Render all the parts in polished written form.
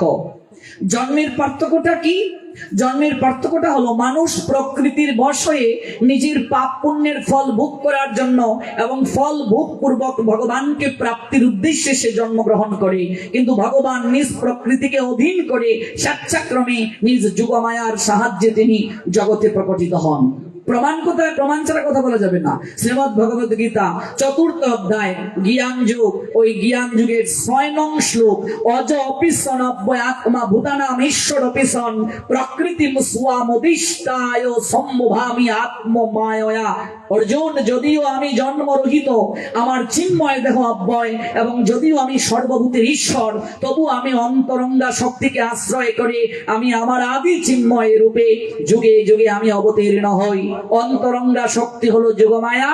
পার্থক্য। জন্মের পার্থক্যটা কি? জন্মের পার্থক্যটা হলো মানুষ প্রকৃতির বশ হয়ে নিজের পাপ পুণ্যের ফল ভোগ করার জন্য এবং ফল ভোগ পূর্বক ভগবানকে প্রাপ্তির উদ্দেশ্যে সে জন্মগ্রহণ করে, কিন্তু ভগবান নিজ প্রকৃতিকে অধীন করে স্বেচ্ছাক্রমে নিজ যুগমায়ার সাহায্যে তিনি জগতে প্রকটিত হন। প্রমাণ কোথায়? প্রমাণ ছাড়া কথা বলা যাবে না। শ্রীমদ্ ভগবদ গীতা 4th অধ্যায় জ্ঞান যুগ, ওই জ্ঞান যুগের 6 নং শ্লোক, অজ অপিসন অব্যয় আত্মা ভূতানাম ঈশ্বর অপিসন প্রকৃতিম স্বামদিষ্টায় সম্ভবামি আত্মমায়য়া। অর্জুন, যদিও আমি জন্মরহিত, আমার চিন্ময় দেহ অব্যয়, এবং যদিও আমি সর্বভূতের ঈশ্বর, তবু আমি অন্তরঙ্গা শক্তিকে আশ্রয় করে আমি আমার আদি চিন্ময় রূপে যুগে যুগে আমি অবতীর্ণ হই। অন্তরঙ্গা শক্তি হলো যোগমায়া,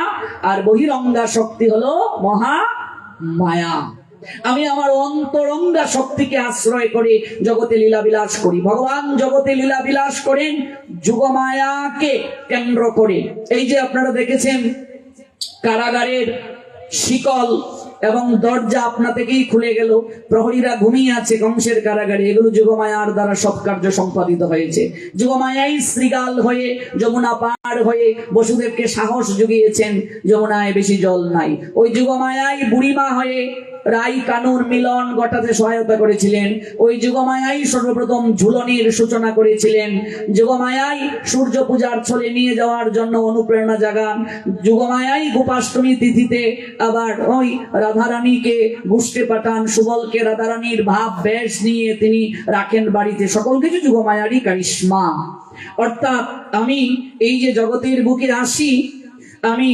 আর বহিরঙ্গা শক্তি হলো মহামায়া। আমি আমার অন্তরঙ্গা শক্তিকে আশ্রয় করে জগতে লীলা বিলাস করি। ভগবান জগতে লীলা বিলাস করেন যোগমায়াকে কেন্দ্র করে। এই যে আপনারা দেখেছেন কারাগারের শিকল এবং দরজা আপনা থেকেই খুলে গেল, প্রহরীরা ঘুমিয়ে আছে কংসের কারাগারে, এগুলো যোগমায়ার দ্বারা সব কার্য সম্পাদিত হয়েছে। যোগমায়াই শ্রীগাল হয়ে যমুনা পার হয়ে বসুদেবকে সাহস জুগিয়েছেন, যমুনায় বেশি জল নাই। ওই যোগমায়াই বুড়িমা হয়ে রাই কানুর মিলন ঘটাতে সহায়তা করেছিলেন। ওই যোগমায়াই সর্বপ্রথম ঝুলনের সূচনা করেছিলেন। যোগমায়াই সূর্য পূজার ছলে নিয়ে যাওয়ার জন্য অনুপ্রেরণা জাগান। যোগমায়াই গোপাষ্টমী তিথিতে আবার ওই রাধারানীকে গুষ্টি পাঠান, সুবলকে রাধারানীর ভাব বেশ নিয়ে তিনি রাখেন বাড়িতে। সকল কিছু যোগমায়ারই কারিশমা। অর্থাৎ আমি এই যে জগতের বুকে আসি, আমি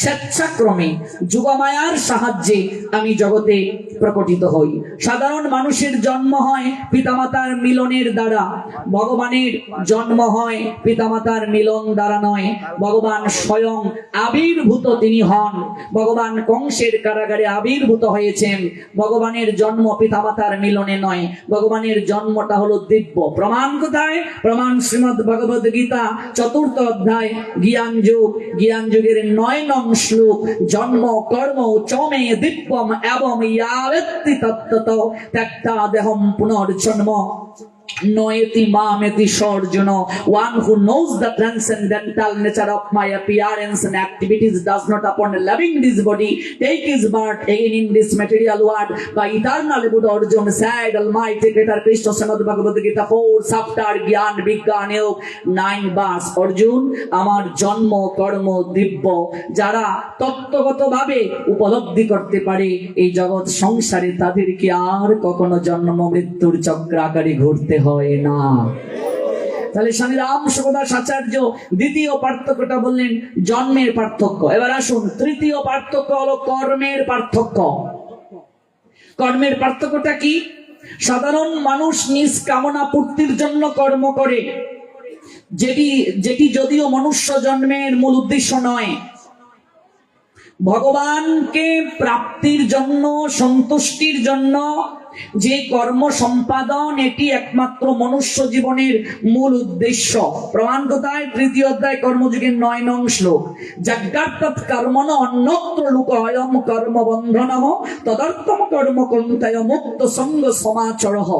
স্বেচ্ছাক্রমে যোগমায়ার সাহায্যে আমি জগতে প্রকটিত হই। সাধারণ মানুষের জন্ম হয় পিতামাতার মিলনের দ্বারা, ভগবানের জন্ম হয় পিতামাতার মিলন দ্বারা নয়। ভগবান স্বয়ং আবির্ভূত তিনি হন। ভগবান কংসের কারাগারে আবির্ভূত হয়েছেন। ভগবানের জন্ম পিতামাতার মিলনে নয়, ভগবানের জন্মটা হলো দিব্য। প্রমাণ কোথায়? প্রমাণ শ্রীমদ্ ভগবদ গীতা 4th অধ্যায় জ্ঞান যুগ, জ্ঞান যুগের 9 নং শ্লোক, জন্ম কর্ম চমে দিব্যম এবং ইয়াবেত্তি তত্ত্বত ত্যক্তা দেহম পুনর্জন্ম noeti mameti sorjono. One who knows the transcendental nature of my appearance and activities does not upon loving this body take his birth again in this material world. By eternal Buddha Arjun said Almighty Creator Krishna Srimad Bhagavad Gita 4 chapter Gyan Vigyan Yog 9 verse, Arjun, আমার জন্ম কর্ম দিব্য। যারা তত্ত্বগত ভাবে উপলব্ধি করতে পারে এই জগৎ সংসারে, তাদেরকে আর কখনো জন্ম মৃত্যুর চক্রাকারে ঘুরতে হয় না। তাহলে স্বামী রাম সুখদাস আচার্য দ্বিতীয় পার্থক্যটা বললেন জন্মের পার্থক্য। এবার আসুন, তৃতীয় পার্থক্য হলো কর্মের পার্থক্য। কর্মের পার্থক্যটা কি? সাধারণ মানুষ নিজ কামনা পূর্তির জন্য কর্ম করে, যেটি যদিও মনুষ্য জন্মের মূল উদ্দেশ্য নয়। ভগবানকে প্রাপ্তির জন্য, সন্তুষ্টির জন্য যে কর্ম সম্পাদন, এটি একমাত্র মনুষ্য জীবনের মূল উদ্দেশ্য। প্রমাণ কোথায়? 3য় অধ্যায় কর্মযোগের 9 নং শ্লোক, যজ্ঞার্থৎ কর্মণ অন্যত্র লোকয়ম কর্মবন্ধনঃ তদর্থম কর্ম কন্তায় মুক্ত সঙ্গ সমাচরঃ।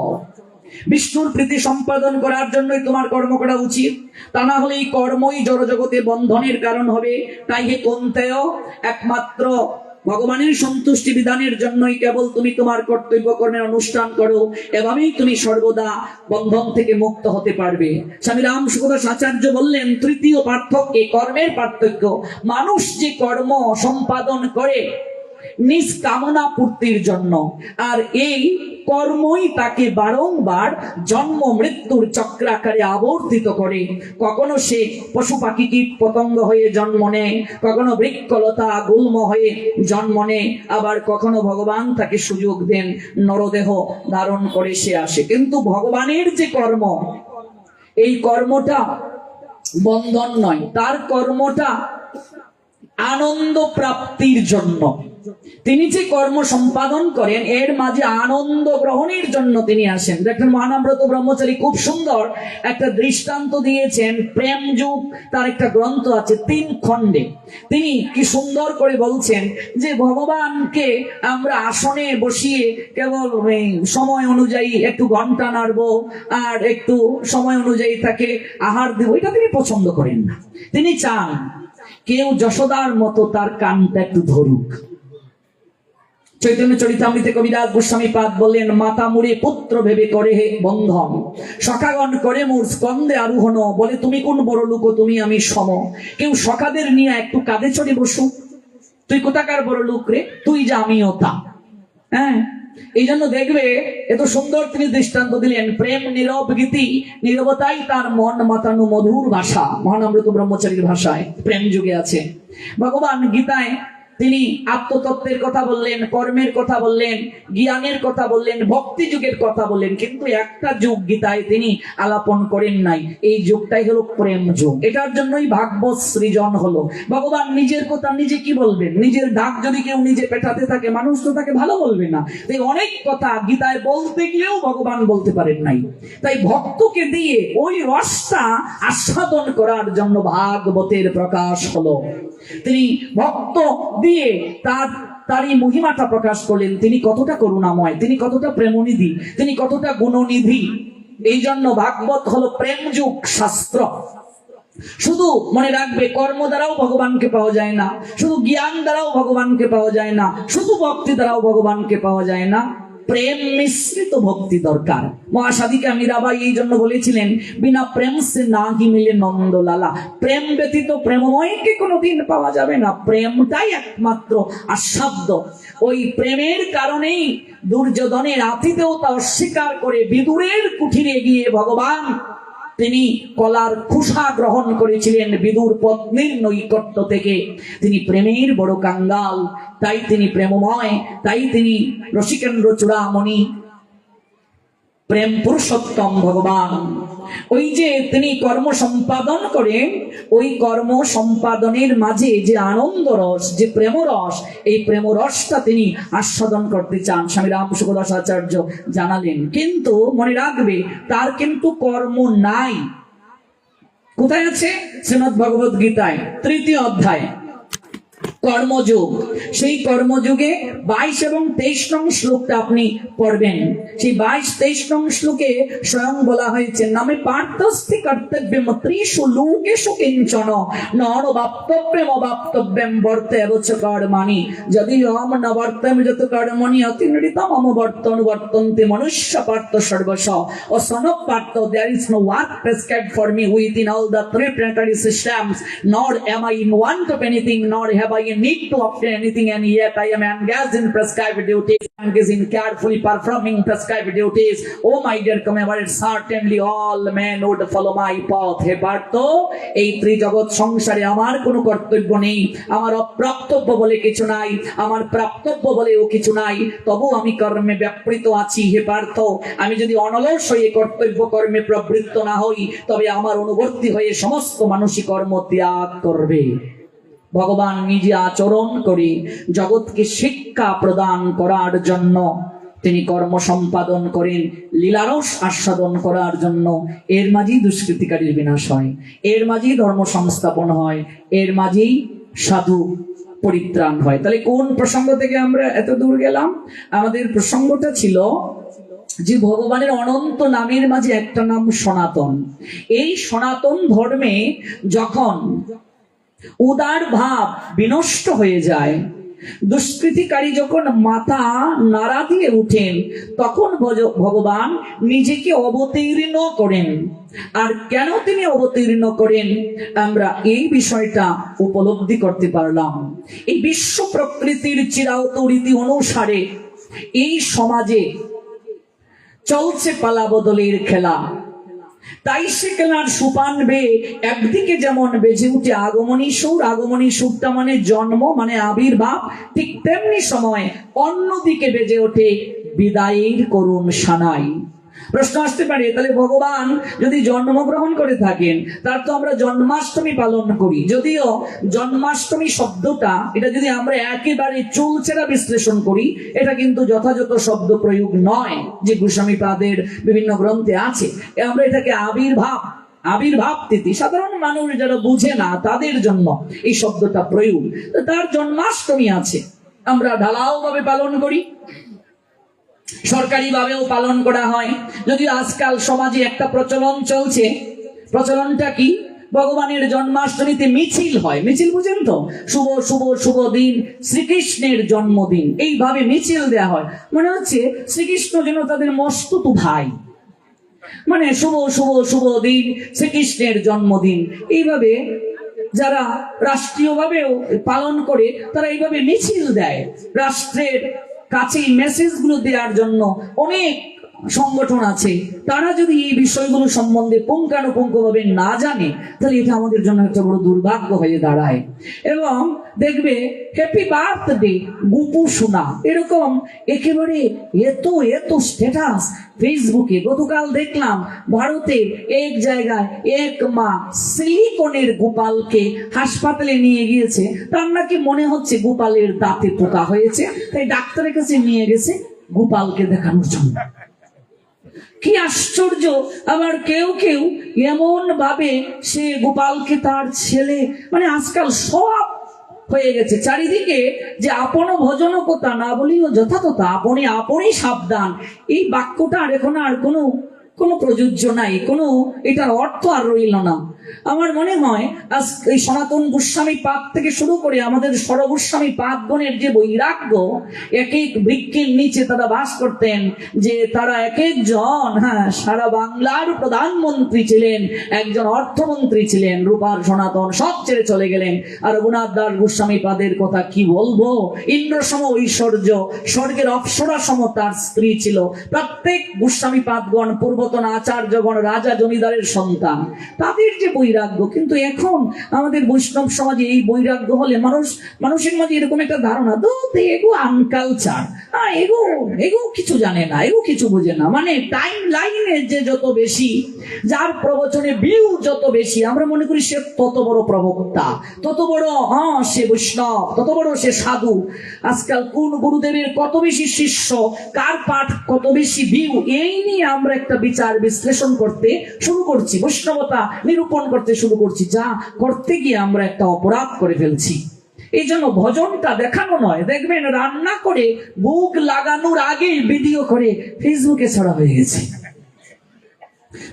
বিষ্ণুর প্রীতি সম্পাদন করার জন্যই তোমার কর্ম করা উচিত, তা না হলে এই কর্মই জড়জগতে বন্ধনের কারণ হবে। তাই হে কন্তেয়, একমাত্র ভগবানের সন্তুষ্টি বিধানের জন্যই কেবল তুমি তোমার কর্তব্য কর্মের অনুষ্ঠান করো, এভাবেই তুমি সর্বদা বন্ধন থেকে মুক্ত হতে পারবে। স্বামী রাম সুখদাস আচার্য বললেন তৃতীয় পার্থক্য, কর্মের পার্থক্য। মানুষ যে কর্ম সম্পাদন করে নিজ কামনা পূর্তির জন্য, আর এই কর্মই তাকে বারংবার জন্ম মৃত্যুর চক্রাকারে আবর্তিত করে। কখনো সে পশু পাখি কীট পতঙ্গ হয়ে জন্ম নেয়, কখনো বৃক্ষলতা গুল্ম হয়ে জন্ম নেয়, আবার কখনো ভগবান তাকে সুযোগ দেন নরদেহ ধারণ করে সে আসে। কিন্তু ভগবানের যে কর্ম, এই কর্মটা বন্ধন নয়, তার কর্মটা আনন্দ প্রাপ্তির জন্য। তিনি যে কর্ম সম্পাদন করেন এর মাঝে আনন্দ গ্রহণের জন্য তিনি আসেন। দেখেন মহানামব্রত ব্রহ্মচারী খুব সুন্দর একটা দৃষ্টান্ত দিয়েছেন। প্রেম যুগ তার একটা গ্রন্থ আছে 3 খণ্ডে। তিনি কি সুন্দর করে বলছেন যে ভগবানকে আমরা আসনে বসিয়ে কেবল সময় অনুযায়ী একটু ঘন্টা নাড়বো আর একটু সময় অনুযায়ী তাকে আহার দেব, এটা তিনি পছন্দ করেন না। তিনি চান কেউ যশোদার মতো তার কানটা একটু ধরুক। চৈতন্য চরিতামৃতে কবিরাজ গোস্বামী পাদ বললেন, মাতা মুড়ে পুত্র ভেবে করে হে বন্ধন, সখাগণ করে মোর স্কন্দে আরোহণ, বলে তুমি কোন বড় লোক তুমি আমি সম। কেউ সখাদের নিয়ে একটু কাঁধে চড়ে বসুক, তুই কোথাকার বড় লোক রে, তুই যা আমিও তা। হ্যাঁ, এই জন্য দেখবে এত সুন্দর তিনি দৃষ্টান্ত দিলেন। প্রেম নীরব গীতি, নীরবতাই তার মন মাতানো মধুর ভাষা। মহানামৃত ব্রহ্মচারীর ভাষায় প্রেম যুগে আছে। ভগবান গীতায় তিনি আত্মতত্ত্বের কথা বললেন, কর্মের কথা বললেন, জ্ঞানের কথা বললেন, ভক্তি যুগের কথা বললেন, কিন্তু একটা যুগ গীতায় তিনি আলাপন করেন নাই। এই যুগটাই হলো প্রেম যুগ। এটার জন্যই ভাগবত সৃজন হলো। ভগবান নিজের কথা নিজে কি বলবেন? নিজের ডাক যদি কেউ নিজে পেটাতে থাকে, মানুষ তো তাকে ভালো বলবে না। তাই অনেক কথা গীতায় বলতে গিয়েও ভগবান বলতে পারেন নাই। তাই ভক্তকে দিয়ে ওই রসটা আস্বাদন করার জন্য ভাগবতের প্রকাশ হলো। তিনি ভক্ত দিয়ে তারই মহিমাটা প্রকাশ করলেন। তিনি কতটা করুণাময়, তিনি কতটা প্রেমনিধি, তিনি কতটা গুণনিধি। এই জন্য ভাগবত হলো প্রেম যুগ শাস্ত্র। শুধু মনে রাখবে, কর্ম দ্বারাও ভগবানকে পাওয়া যায় না, শুধু জ্ঞান দ্বারাও ভগবানকে পাওয়া যায় না, শুধু ভক্তি দ্বারাও ভগবানকে পাওয়া যায় না, প্রেম মিশ্রিত ভক্তি দরকার। মহাসাধিকা মীরাবাই এই জন্য বলেছিলেন, বিনা প্রেম সে না হি মিলে নন্দলালা। প্রেম ব্যতীত প্রেমময়কে কোনোদিন পাওয়া যাবে না। প্রেমটাই একমাত্র আস্বাদ্য। ওই প্রেমের কারণেই দুর্যোধনের আতিথেয়তা অস্বীকার করে বিদুরের কুঠিরে গিয়ে ভগবান তিনি কলার খোসা গ্রহণ করেছিলেন বিদুর পত্নীর নৈকট্য থেকে। তিনি প্রেমের বড় কাঙ্গাল, তাই তিনি প্রেমময়, তাই তিনি রসিকেন্দ্র চূড়ামণি, প্রেম পুরুষোত্তম ভগবান। ওই যে তিনি কর্ম সম্পাদন করেন, ওই কর্ম সম্পাদনের মাঝে যে আনন্দ রস, যে প্রেম রস, এই প্রেম রসটা তিনি আস্বাদন করতে চান। স্বামী রামসুখদাস আচার্য জানালেন। কিন্তু মনে রাখবে, তার কিন্তু কর্ম নাই। কোথায় আছে? শ্রীমদ্ ভগবত গীতায় 3য় অধ্যায় কর্মযোগ। সেই কর্মযোগে 22 এবং 23 নং শ্লোকটা আপনি পড়বেন। সেই 22-23 নং শ্লোকে স্বয়ং বলা হয়েছে, নামে পার্থস্থি কর্তব্যম ত্রিষু লোকেষু কিঞ্চন নর বাপ্তব্যম অবাপ্তব্যম বর্তেব চ কর্মাণি যদি অহম ন বর্তম যত কর্মণি অতিনৃতম মম বর্তন বর্তন্তে মনুষ্য পার্থ সর্বস্ব ও Sanak Partha there is no work prescribed for me within all the 3 planetary systems, nor am I in want of anything, nor have I need to obtain anything, and yet I am engaged in prescribed duties, engaged in carefully performing prescribed duties. Oh my dear comrades, certainly all men would follow my path. হে পার্থ, এই ত্রিজগৎ সংসারে আমার কোনো কর্তব্য নেই, আমার অপ্রাপ্তব্য বলে কিছু নাই, আমার প্রাপ্তব্য বলেও কিছু নাই, তবু আমি কর্মে ব্যাপৃত আছি। হে পার্থ, আমি যদি অনলস হয়ে কর্তব্য কর্মে প্রবৃত্ত না হই, তবে আমার অনুবর্তী হয়ে সমস্ত মানুষই কর্ম ত্যাগ করবে। ভগবান নিজে আচরণ করে জগৎকে শিক্ষা প্রদান করার জন্য তিনি কর্ম সম্পাদন করেন, লীলারস আস্বাদন করার জন্য। এর মাঝেই দুষ্কৃতিকারীর বিনাশ হয়, এর মাঝেই ধর্ম সংস্থাপন হয়, এর মাঝেই সাধু পরিত্রাণ হয়। তাহলে কোন প্রসঙ্গ থেকে আমরা এত দূর গেলাম? আমাদের প্রসঙ্গটা ছিল যে ভগবানের অনন্ত নামের মাঝে একটা নাম সনাতন। এই সনাতন ধর্মে যখন উদার ভাব বিনষ্ট হয়ে যায়, দুষ্কৃতিকারী যখন মাথা নাড়া দিয়ে উঠেন, তখন ভগবান নিজেকে অবতীর্ণ করেন। আর কেন তিনি অবতীর্ণ করেন, আমরা এই বিষয়টা উপলব্ধি করতে পারলাম। এই বিশ্ব প্রকৃতির চিরায়ত রীতি অনুসারে এই সমাজে চলছে পালা বদলের খেলা। তাই সে খেলার সুপান বেয়ে একদিকে যেমন বেজে উঠে আগমনী সুর, আগমনী সুরটা মানে জন্ম, মানে আবির্ভাব, ঠিক তেমনি সময় অন্যদিকে বেজে ওঠে বিদায়ের করুণ সানাই। প্রশ্ন আসতে পারে, তাহলে ভগবান যদি জন্মগ্রহণ করে থাকেন, তার তো আমরা জন্মাষ্টমী পালন করি। যদিও জন্মাষ্টমী শব্দটা, এটা যদি আমরা একেবারে চুলচেরা বিশ্লেষণ করি, এটা কিন্তু যথাযথ শব্দ প্রয়োগ নয়, যে গোস্বামীপাদের বিভিন্ন গ্রন্থে আছে। আমরা এটাকে আবির্ভাব তিথি, সাধারণ মানুষ যারা বুঝে না তাদের জন্য এই শব্দটা প্রয়োগ। তার জন্মাষ্টমী আছে, আমরা ঢালাও ভাবে পালন করি, সরকারি ভাবেও পালন করা হয়। যদিও আজকাল সমাজে একটা প্রচলন চলছে, প্রচলনটা কি, ভগবানের জন্মাষ্টমীতে মিছিল হয়। মিছিল বুঝেন তো, শুভ শুভ শুভ দিন শ্রীকৃষ্ণের জন্মদিন, এইভাবে মিছিল দেয়া হয়। মনে হচ্ছে শ্রীকৃষ্ণ যেন তাদের মস্তুত ভাই, মানে শুভ শুভ শুভ দিন শ্রীকৃষ্ণের জন্মদিন। এইভাবে যারা রাষ্ট্রীয়ভাবেও পালন করে, তারা এইভাবে মিছিল দেয়। রাষ্ট্রের কাছে এই মেসেজগুলো দেওয়ার জন্য অনেক সংগঠন আছে, তারা যদি এই বিষয়গুলো সম্বন্ধে পুঙ্খানুপুঙ্খভাবে না জানে, তাহলে এটা আমাদের জন্য একটা বড় দুর্ভাগ্য হয়ে দাঁড়ায়। এবং দেখবে হ্যাপি বার্থডে গুপু সোনা, এরকম একেবারে এত এত স্ট্যাটাস ফেসবুকে। গতকাল দেখলাম ভারতে এক জায়গায় এক মা সিলিকনের গোপালকে হাসপাতালে নিয়ে গিয়েছে, তার নাকি মনে হচ্ছে গোপালের দাঁতে পোকা হয়েছে, তাই ডাক্তারের কাছে নিয়ে গেছে গোপালকে দেখানোর জন্য। কি আশ্চর্য! আবার কেউ কেউ এমন ভাবে সে গোপালকে তার ছেলে, মানে আজকাল সব হয়ে গেছে চারিদিকে, যে আপন ভজন কথা না বলিও যথাযথ, আপনি আপনি সাবধান, এই বাক্যটা আর এখন আর কোনো প্রযোজ্য নাই, এটার অর্থ আর রইল না। আমার মনে হয় আজ এই সনাতন গোস্বামী পাদ থেকে শুরু করে আমাদের সরগোস্বামী পাদগণের যে বৈরাগ্য, এক এক বৃক্ষের নিচে তারা বাস করতেন, যে তারা এক একজন সারা বাংলার প্রধানমন্ত্রী ছিলেন, একজন অর্থমন্ত্রী ছিলেন, রূপার সনাতন সব ছেড়ে চলে গেলেন। আর রঘুনাথ দাস গোস্বামী পাদের কথা কি বলবো, ইন্দ্রসম ঐশ্বর্য, স্বর্গের অপ্সরা সম তার স্ত্রী ছিল। প্রত্যেক গোস্বামী পাদগণ পূর্বতন আচার্যগণ রাজা জমিদারের সন্তান, তাদের যে বৈরাগ্য। কিন্তু এখন আমাদের বৈষ্ণব সমাজে এই বৈরাগ্য হলে মানুষের মাঝে এরকম একটা ধারণা, তো এগো আনকালচার, এগো কিছু জানে না, এগো কিছু বোঝে না, মানে টাইম লাইনে যে যত বেশি, যার প্রবচনে ভিউ যত বেশি, আমরা মনে করি সে তত বড় প্রবক্তা, তত বড় সে বৈষ্ণব, তত বড় সে সাধু। আজকাল কোন গুরুদেবের কত বেশি শিষ্য, কার পাঠ কত বেশি ভিউ, এই নিয়ে আমরা একটা বিচার বিশ্লেষণ করতে শুরু করছি, বৈষ্ণবতা নিরূপণ করতে শুরু করছি, যা করতে গিয়ে আমরা একটা অপরাধ করে ফেলছি। এই জন্য ভজনটা দেখানো নয়, দেখবেন রান্না করে ভোগ লাগানোর আগে ভিডিও করে ফেসবুকে ছড়া হয়ে গেছে,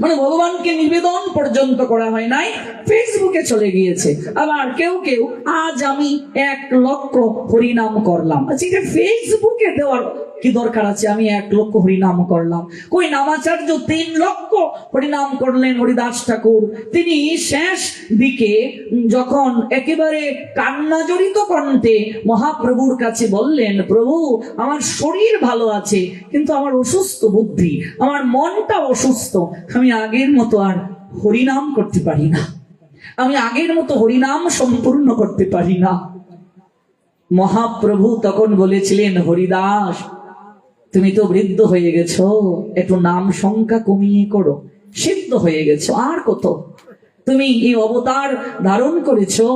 মানে ভগবানকে নিবেদন পর্যন্ত করা হয় নাই, ফেসবুকে চলে গিয়েছে। আবার কেউ কেউ আজ আমি 1 লক্ষ হরিনাম করলাম, আচ্ছা এটা ফেসবুকে দেওয়ার কি দরকার আছে? আমি 1 লক্ষ হরিনাম করলাম, কই নামাচার্য 3 লক্ষ হরিনাম করলেন হরিদাস ঠাকুর। তিনি শেষ দিকে যখন একেবারে কান্নাজড়িত কণ্ঠে মহাপ্রভুর কাছে বললেন, প্রভু আমার শরীর ভালো আছে, কিন্তু আমার অসুস্থ বুদ্ধি, আমার মনটা অসুস্থ, আমি আগের মতো আর হরিনাম করতে পারি না, আমি আগের মতো হরিনাম সম্পূর্ণ করতে পারি না। মহাপ্রভু তখন বলেছিলেন, হরিদাস তুমি তো বৃদ্ধ হয়ে গেছো, একটু নাম সংখ্যা কমিয়ে করো, সিদ্ধ হয়ে গেছো, আর কত, তুমি এই অবতার ধারণ করেছো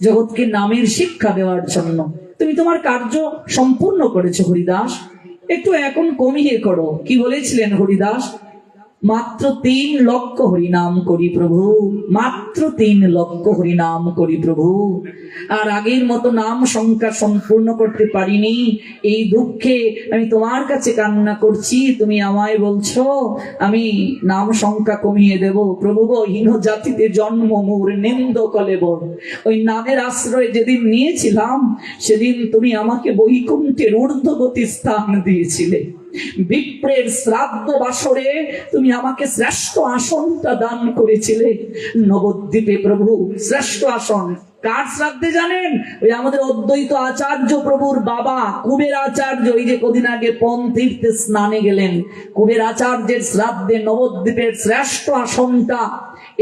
জগৎকে নামের শিক্ষা দেওয়ার জন্য, তুমি তোমার কার্য সম্পূর্ণ করেছো হরিদাস, একটু এখন কমিয়ে করো। কি বলেছিলেন হরিদাস? মাত্র 3 লক্ষ হরিনাম করি প্রভু, মাত্র 3 লক্ষ হরিনাম করি প্রভু, আর আগের মতো নাম সংখ্যা সম্পূর্ণ করতে পারিনি, এই দুঃখে আমি তোমার কাছে কান্না করছি, তুমি আমায় বলছো আমি নাম সংখ্যা কমিয়ে দেব। প্রভু গো, হীন জাতিতে জন্ম মোর নিন্দ কলেব, ওই নামের আশ্রয় যেদিন নিয়েছিলাম সেদিন তুমি আমাকে বৈকুণ্ঠের ঊর্ধ্বগতি স্থান দিয়েছিলে, বিপ্রের শ্রাদ্ধ বাসরে তুমি আমাকে শ্রেষ্ঠ আসনটা দান করেছিলে নবদ্বীপে। প্রভু শ্রেষ্ঠ আসন কার শ্রাদ্ধে জানেন? ওই আমাদের অদ্বৈত আচার্য প্রভুর বাবা কুবের আচার্য, এই যে কদিন আগে পন তীর্থে স্নানে গেলেন, কুবের আচার্যের শ্রাদ্ধে নবদ্বীপের শ্রেষ্ঠ আসনটা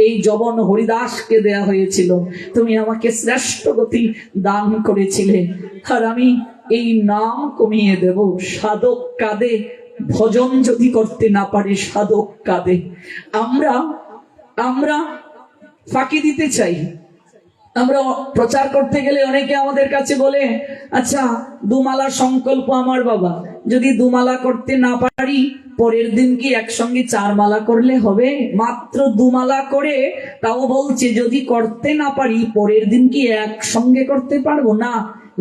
এই জবন হরিদাসকে দেয়া হয়েছিল। তুমি আমাকে শ্রেষ্ঠ গতি দান করেছিলে, আর আমি এই নাম কমিয়ে দেব। সাধক কাঁদে ভজন যদি করতে না পারে সাধক কাঁদে। আমরা আমরা ফাঁকি দিতে চাই। আমরা প্রচার করতে গেলে অনেকে আমাদের কাছে বলে, আচ্ছা দুমালা সংকল্প আমার বাবা, যদি দুমালা করতে না পারি পরের দিন কি একসঙ্গে 4 মালা করলে হবে? মাত্র 2 মালা করে, তাও বলছে যদি করতে না পারি পরের দিন কি একসঙ্গে করতে পারবো না,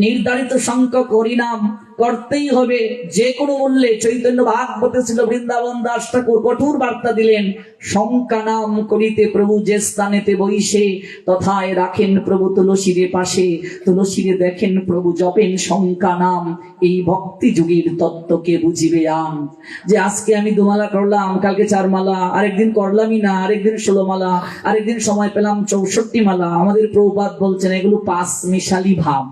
নির্ধারিত সংখ্যক হরিনাম করতেই হবে যে কোনো মূল্যে। চৈতন্য ভাগবতে ছিল বৃন্দাবন দাস ঠাকুর কঠোর বার্তা দিলেন, শঙ্কা নাম করিতে প্রভু যে স্থানেতে বইসে, তথায় রাখেন প্রভু তুলসীরে পাশে, তুলসীরে দেখেন প্রভু জপেন শঙ্কা নাম, এই ভক্তি যুগের তত্ত্বকে বুঝিবে আম। যে আজকে আমি 2 মালা করলাম, কালকে 4 মালা, আরেকদিন করলামই না, আরেকদিন 16 মালা, আরেকদিন সময় পেলাম 64 মালা। আমাদের প্রভুপাদ বলছেন এগুলো 5 মিশালি ভাব।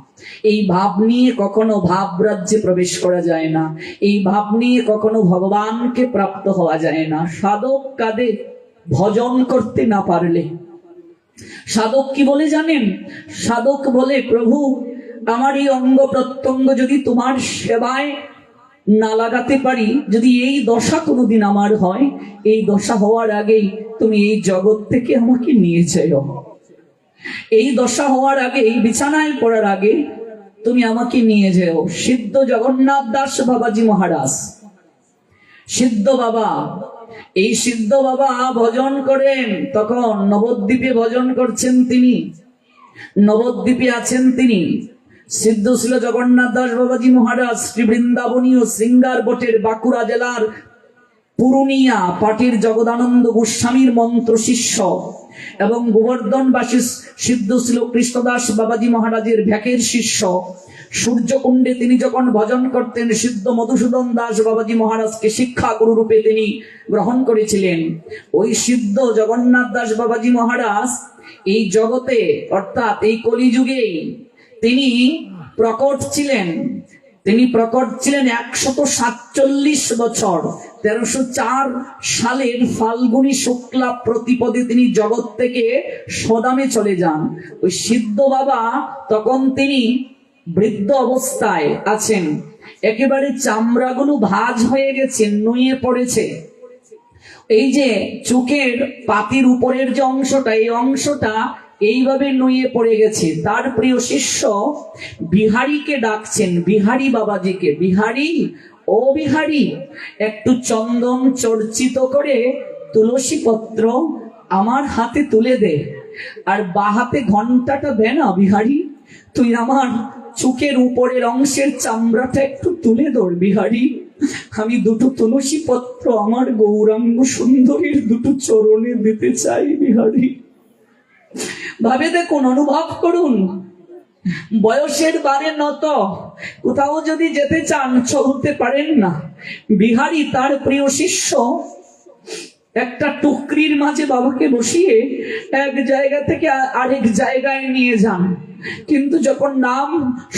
এই ভাব নিয়ে কখনো ভাব রাজ্যে প্রবেশ করা যায় না, এই ভাব নিয়ে কখনো ভগবানকে প্রাপ্ত হওয়া যায় না। সাধক কাঁদে ভজন করতে না পারলে। সাধক কি বলে জানেন? সাধক বলে, প্রভু আমার এই অঙ্গ প্রত্যঙ্গ যদি তোমার সেবায় না লাগাতে পারি, যদি এই দশা কোনোদিন আমার হয়, এই দশা হওয়ার আগেই তুমি এই জগৎ থেকে আমাকে নিয়ে যাও। এই দশা হওয়ার আগে, এই বিছানায় পড়ার আগে তুমি আমাকে নিয়ে যেও। সিদ্ধ জগন্নাথ দাস বাবাজি মহারাজ, সিদ্ধ বাবা, এই সিদ্ধ বাবা ভজন করেন, তখন নবদ্বীপে ভজন করছেন তিনি, নবদ্বীপে আছেন তিনি। সিদ্ধ ছিল জগন্নাথ দাস বাবাজি মহারাজ শ্রী বৃন্দাবনীয় শৃঙ্গার বটের বাঁকুড়া জেলার পুরুনিয়া পাটির জগদানন্দ গোস্বামীর মন্ত্র শিষ্য, এবং গোবর্ধনবাসী সিদ্ধ ছিল কৃষ্ণদাস বাবাজি মহারাজের ভ্যাকের শিষ্য। সূর্যকুণ্ডে তিনি যখন ভজন করতেন, সিদ্ধ মধুসূদন দাস বাবাজি মহারাজকে শিক্ষা গুরু রূপে তিনি গ্রহণ করেছিলেন। ওই সিদ্ধ জগন্নাথ দাস বাবাজি মহারাজ এই জগতে অর্থাৎ এই কলিযুগে তিনি প্রকট ছিলেন। তিনি প্রকট ছিলেন 147 বছর, 1304 সালের ফাল্গুনী শুক্লা প্রতিপদে তিনি জগৎ থেকে সদামে চলে যান। ওই সিদ্ধ বাবা তখন তিনি বৃদ্ধ অবস্থায় আছেন, একেবারে চামড়াগুলো ভাঁজ হয়ে গেছে, নুয়ে পড়েছে। এই যে চোখের পাতির উপরের যে অংশটা, এই অংশটা এইভাবে নুয়ে পড়ে গেছে। তার প্রিয় শিষ্য বিহারীকে ডাকছেন, বিহারী বাবাজিকে, বিহারী ও বিহারী, একটু চন্দন চর্চিত করে তুলসী পত্র আমার হাতে তুলে দে, আর বা হাতে ঘন্টাটা দে না বিহারী, তুই আমার চোখের উপরের অংশের চামড়াটা একটু তুলে ধর বিহারী, আমি 2টো তুলসী পত্র আমার গৌরাঙ্গ সুন্দরীর 2টো চরণে দিতে চাই বিহারী। ভাবে দেখুন, অনুভব করুন, বয়সের বারে নত, কোথাও যদি যেতে চান চলতে পারেন না। বিহারী তার প্রিয় শিষ্য একটা টুকরির মাঝে বাবাকে বসিয়ে এক জায়গা থেকে আরেক জায়গায় নিয়ে যান, কিন্তু যখন নাম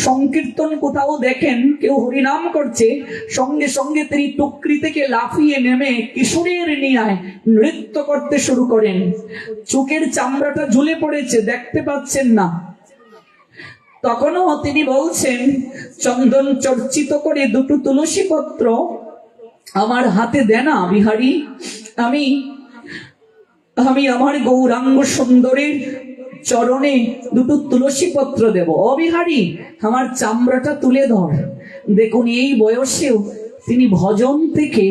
সংকীর্তন কোথাও দেখেন কেউ হরিনাম করছে, সঙ্গে সঙ্গে তিনি টুকরি থেকে লাফিয়ে নেমে কিশোরের নিয়ায় নৃত্য করতে শুরু করেন। চোখের চামড়াটা ঝুলে পড়েছে, দেখতে পাচ্ছেন না। তখনও তিনি বলছেন, চন্দন চর্চিত করে 2টো তুলসী পত্র আমার হাতে দে না বিহারী, আমি আমার গৌরাঙ্গ সুন্দরীর চরণে 2টো তুলসী পত্র দেব। ও বিহারী, আমার চামড়াটা তুলে ধর। দেখুন, এই বয়সেও তিনি ভজন থেকে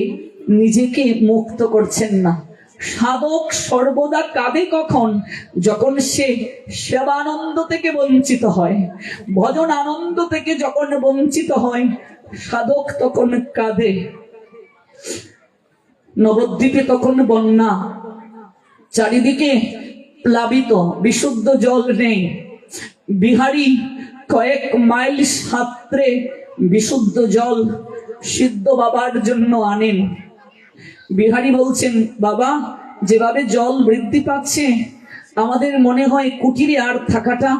নিজেকে মুক্ত করছেন না। সাধক সর্বদা কাঁদে কখন? যখন সে সেবানন্দ থেকে বঞ্চিত হয়, ভজন আনন্দ থেকে যখন বঞ্চিত হয়, সাধক তখন কাঁদে। নবদ্বীপে তখন বন্যা, চারিদিকে প্লাবিত, বিশুদ্ধ জল নেই। বিহারী কয়েক মাইল সাঁতরে বিশুদ্ধ জল সিদ্ধ বাবার জন্য আনেন। বিহারী বলছেন, বাবা যেভাবে জল বৃদ্ধি পাচ্ছে আমাদের মনে হয় কুটিরে আর থাকাটা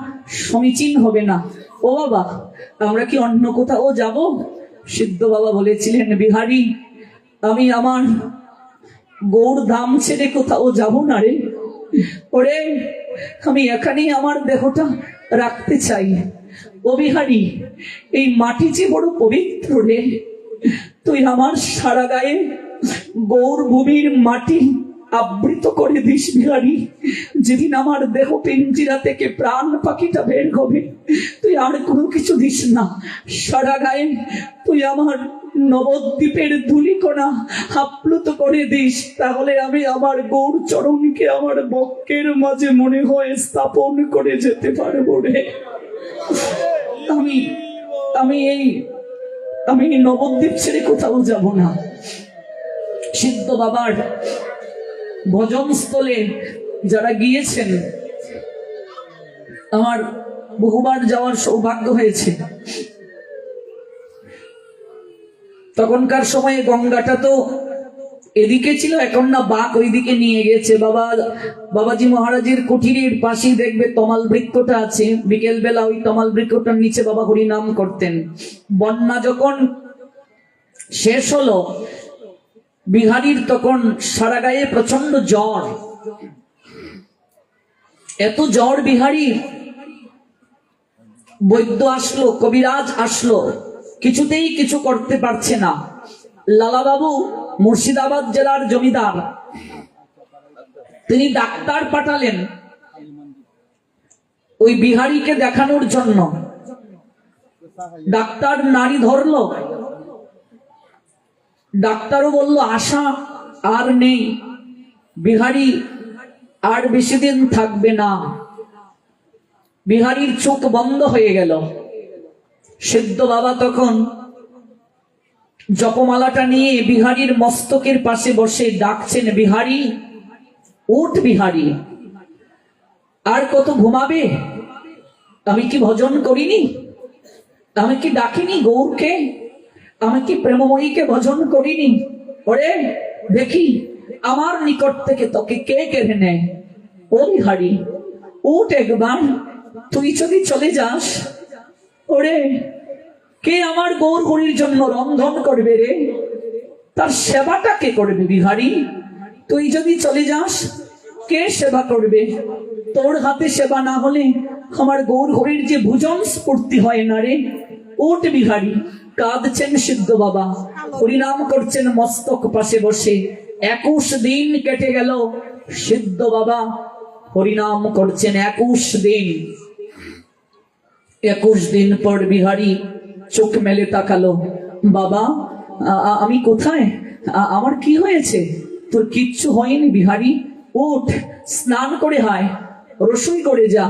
সমীচীন হবে না। ও বাবা, আমরা কি অন্য কোথাও যাব? সিদ্ধ বাবা বলেছিলেন, বিহারী আমি আমার গৌর ধাম ছেড়ে কোথাও যাব না রে, ওরে আমি এখানেই আমার দেহটা রাখতে চাই। ও বিহারী, এই মাটি যে বড় পবিত্র রে, তুই আমার সারা গায়ে গৌর ভূমির মাটি আবৃত করে দিস বিহারী। যেদিন আমার দেহ পিঞ্জিরা থেকে প্রাণ পাখিটা বের হবে, তুই আর কোনো কিছু দিস না। সারা গায়ে তুই আমার নবদ্বীপের ধূলিকণা আপ্লুত করে দিস, তাহলে আমি আমার গৌর চরণকে আমার বক্ষের মাঝে মনে হয় স্থাপন করে যেতে পারবো রে। আমি নবদ্বীপ ছেড়ে কোথাও যাব না। সিদ্ধ বাবার ভজন স্থলে যারা গিয়েছেন, আমার বহুবার যাওয়ার সৌভাগ্য হয়েছে। তখনকার সময়ে গঙ্গাটা তো এদিকে ছিল, এখন না বাঁক ওইদিকে নিয়ে গেছে। বাবাজি মহারাজের কুঠিরের পাশেই দেখবে তমাল বৃক্ষটা আছে। বিকেল বেলা ওই তমাল বৃক্ষটার নিচে বাবা হরিনাম করতেন। বন্যা যখন শেষ হলো, বিহারীর তখন সারা গায়ে প্রচন্ড জ্বর। এত জ্বর বিহারীর, বৈদ্য আসলো, কবিরাজ আসলো, কিছুতেই কিছু করতে পারছে না। লালাবাবু মুর্শিদাবাদ জেলার জমিদার, তিনি ডাক্তার পাঠালেন ওই বিহারীকে দেখানোর জন্য। ডাক্তার নাড়ি ধরলো, ডাক্তারও বলল আশা আর নেই, বিহারী আর বেশি দিন থাকবে না। বিহারীর চোখ বন্ধ হয়ে গেল। সিদ্ধ বাবা তখন জপমালাটা নিয়ে বিহারীর মস্তকের পাশে বসে ডাকছেন, বিহারী উঠ, বিহারী আর কত ঘুমাবে? আমি কি ভজন করিনি? আমি কি ডাকিনি গৌরকে? আমি কি প্রেমময়ীকে ভজন করিনি? ওরে দেখি আমার নিকট থেকে তোকে কে কেড়ে নেয়। ও বিহারী উঠ একবার, তুই যদি চলে যাস, ওরে কে আমার গৌর হরির জন্য রন্ধন করবে রে? তার সেবাটা কে করবে বিহারী? তুই যদি চলে যাস, কে সেবা করবে? তোর হাতে সেবা না হলে আমার গৌর হরির যে ভুজন স্ফূর্তি হয় না রে। উঠ বিহারী। কাঁদছেন সিদ্ধ বাবা, হরিনাম করছেন মস্তক পাশে বসে। 21 দিন কেটে গেল, সিদ্ধ বাবা হরিনাম করছেন 21 দিন। 21 দিন পর বিহারী চোখ মেলে তাকালো, বাবা আমি কোথায়? আমার কি হয়েছে? তোর কিচ্ছু হয়নি বিহারী, উঠ, স্নান করে হায়, রসুই করে যা,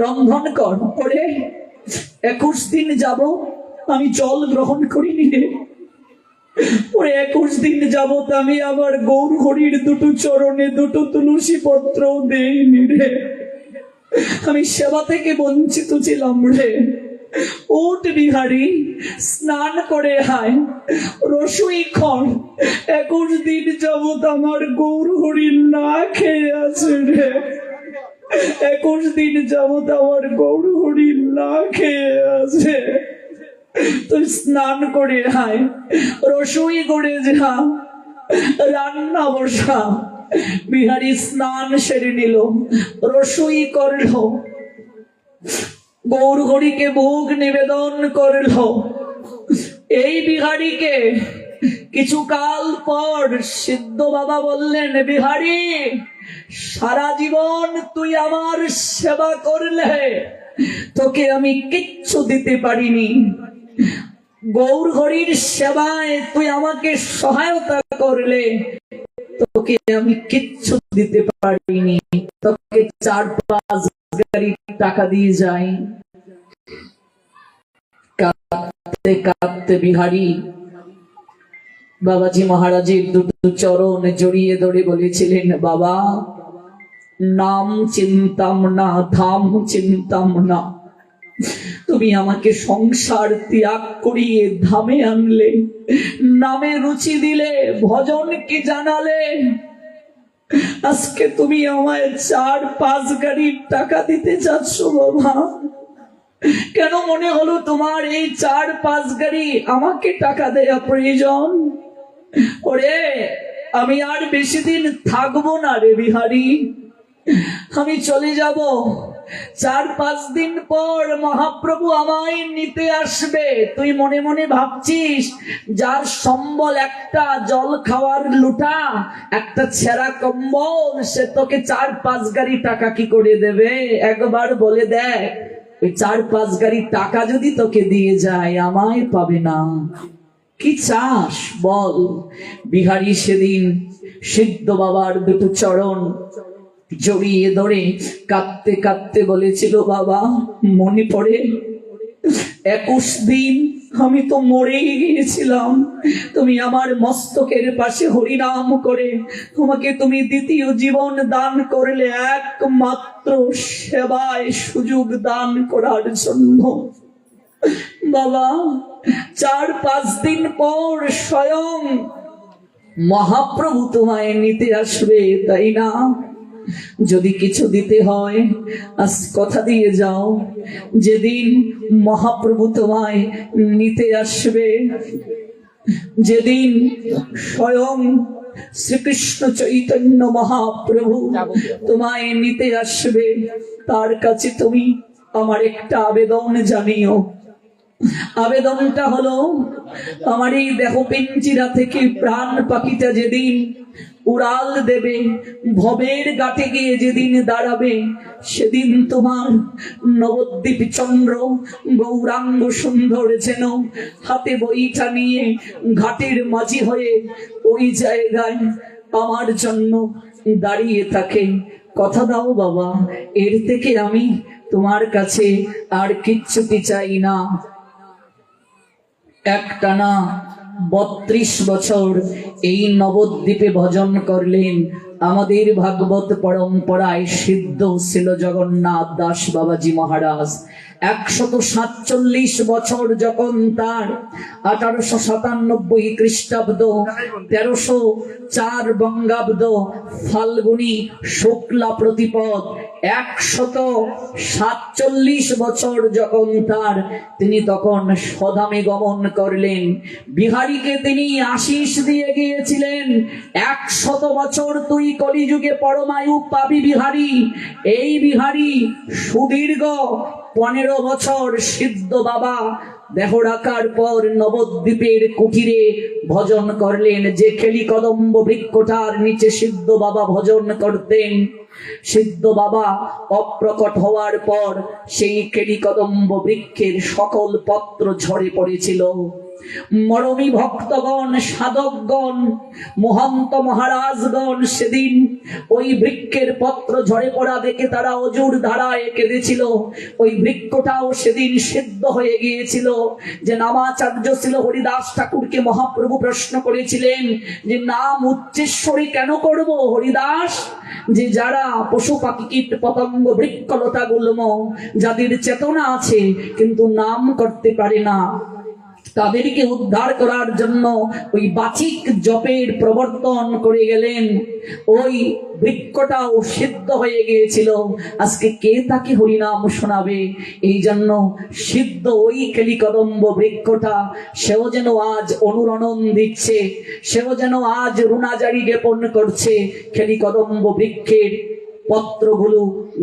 রন্ধন কর। ওরে 21 দিন যাব আমি জল গ্রহণ করিনি রে। ওরে 21 দিন যাবত আমি আমার গৌর হরির দুটো চরণে দুটো তুলসী পত্র দেইনি রে। আমি সেবা থেকে বঞ্চিত ছিলাম রে। উঠ বিহারী, স্নান করে হায়, রসুই খর। 21 দিন যাবত আমার গৌর হরির না খেয়ে আছে রে। 21 দিন যাবত আমার গৌর হরির না খেয়ে আছে। তুই স্নান করে হায়, রসুই করে যা, রান্না বসা। বিহারী স্নান সেরে নিল, রসুই করলো, গৌর হরিকে ভোগ নিবেদন করলো। এই বিহারীকে কিছুকাল পর সিদ্ধ বাবা বললেন, বিহারী সারা জীবন তুই আমার সেবা করলে, তোকে আমি কিচ্ছু দিতে পারিনি। গৌর হরির সেবায় তুই আমাকে সহায়তা করলে, তোকে আমি কিচ্ছু দিতে পারিনি। তোকে 4-5 গাড়ি টাকা দিয়ে যাই। কাঁদতে কাঁদতে বিহারী বাবাজি মহারাজের দুটো চরণ জড়িয়ে ধরে বলেছিলেন, বাবা নাম চিন্তাম না, ধাম চিন্তাম না। তুমি আমাকে সংসার ত্যাগ করিয়ে ধামে আনলে, নামে রুচি দিলে, ভজন কি জানালে। আজকে তুমি আমায় 4-5 গাড়ির টাকা দিতে চাচ্ছ বাবা? কেন মনে হলো তোমার এই 4-5 গাড়ি আমাকে টাকা দেয়া প্রয়োজন? ওরে আমি আর বেশি দিন থাকবো না রে বিহারী, আমি চলে যাব। 4-5 দিন পর মহাপ্রভু আমায় নিতে আসবে। তুই মনে মনে ভাবছিস যার সম্বল একটা জল খাওয়ার লুটা, একটা ছেঁড়া কম্বল, সে তোকে 4-5 গাড়ি টাকা কি করে দেবে? একবার বলে দেখ, ওই 4-5 গাড়ি টাকা যদি তোকে দিয়ে যায়, আমায় পাবে না। কি চাস বল? বিহারী সেদিন সিদ্ধ বাবার দুটো চরণ জড়িয়ে ধরে কাঁদতে কাঁদতে বলেছিল, বাবা মনে পড়ে 21 দিন আমি তো মরেই গিয়েছিলাম, তুমি আমার মস্তকের পাশে হরিনাম করে তোমাকে তুমি দ্বিতীয় জীবন দান করলে, একমাত্র সেবায় সুযোগ দান করার জন্য। বাবা 4-5 দিন পর স্বয়ং মহাপ্রভু তোমায় নিতে আসবে, তাই না? যদি কিছু দিতে হয় আজ কথা দিয়ে যাও, যেদিন মহাপ্রভু তোমায় নিতে আসবে, যেদিন স্বয়ং শ্রীকৃষ্ণ চৈতন্য মহাপ্রভু তোমায় নিতে আসবে, তার কাছে তুমি আমার একটা আবেদন জানিও। আবেদনটা হলো, আমার এই দেহ পিঞ্জিরা থেকে প্রাণ পাখিটা যেদিন উড়াল দেবে, ভবের ঘাটে গিয়ে যেদিন দাঁড়াবে, সেদিন তোমার নবদ্বীপ চন্দ্র গৌরাঙ্গ সুন্দর যেন হাতে বইটা নিয়ে ঘাটের মাঝি হয়ে ওই জায়গায় আমার জন্য দাঁড়িয়ে থাকে। কথা দাও বাবা, এর থেকে আমি তোমার কাছে আর কিচ্ছুটি চাই না। একটানা 32 বছর এই নবদ্বীপে ভজন করলেন আমাদের ভাগবত পরম্পরায় সিদ্ধ ছিল জগন্নাথ দাস বাবাজি মহারাজ। 147 বছর যখন তার 1897 খ্রিস্টাব্দ 1304 বঙ্গাব্দ ফাল্গুনী শুক্লা প্রতিপদ 147 বছর যখন তার, তিনি তখন স্বধামে গমন করলেন। বিহারীকে তিনি আশীষ দিয়ে গিয়েছিলেন, 100 বছর তুই কলিযুগে পরমায়ু পাবি বিহারী। এই বিহারী সুদীর্ঘ 15 বছর সিদ্ধ বাবা দেহ রাখার পর নবদ্বীপের কুটিরে ভজন করলেন। যে খেলি কদম্ব বৃক্ষটার নিচে সিদ্ধ বাবা ভজন করতেন, সিদ্ধ বাবা অপ্রকট হওয়ার পর সেই খেলি কদম্ব বৃক্ষের সকল পত্র ঝরে পড়েছিল। মরমী ভক্তগণ, সাধকগণ, মহন্ত মহারাজগণ সেদিন ওই বৃক্ষের পত্র ঝরে পড়া দেখে তারা অজুর ধারায় কেঁদেছিল। ওই বৃক্ষটাও সেদিন সিদ্ধ হয়ে গিয়েছিল। যে নামাচার্য ছিল হরিদাস ঠাকুরকে মহাপ্রভু প্রশ্ন করেছিলেন যে নাম উচ্চেশ্বরী কেন করব হরিদাস? যে যারা পশু পাখি কীট পতঙ্গ বৃক্ষলতা গুল্ম, যাদের চেতনা আছে কিন্তু নাম করতে পারে না, তাদেরকে উদ্ধার করার জন্য ওই বাচিক জপের প্রবর্তন করে গেলেন। ওই বৃক্ষটাও সিদ্ধ হয়ে গিয়েছিল। আজকে কে তাকে হরিনাম শোনাবে? এই জন্য সিদ্ধ ওই কেলিকদম্ব বৃক্ষটা সেও যেন আজ অনুরণন দিচ্ছে, সেও যেন আজ রুনাজারি জ্ঞাপন করছে। কেলিকদম্ব বৃক্ষের পত্রগুলো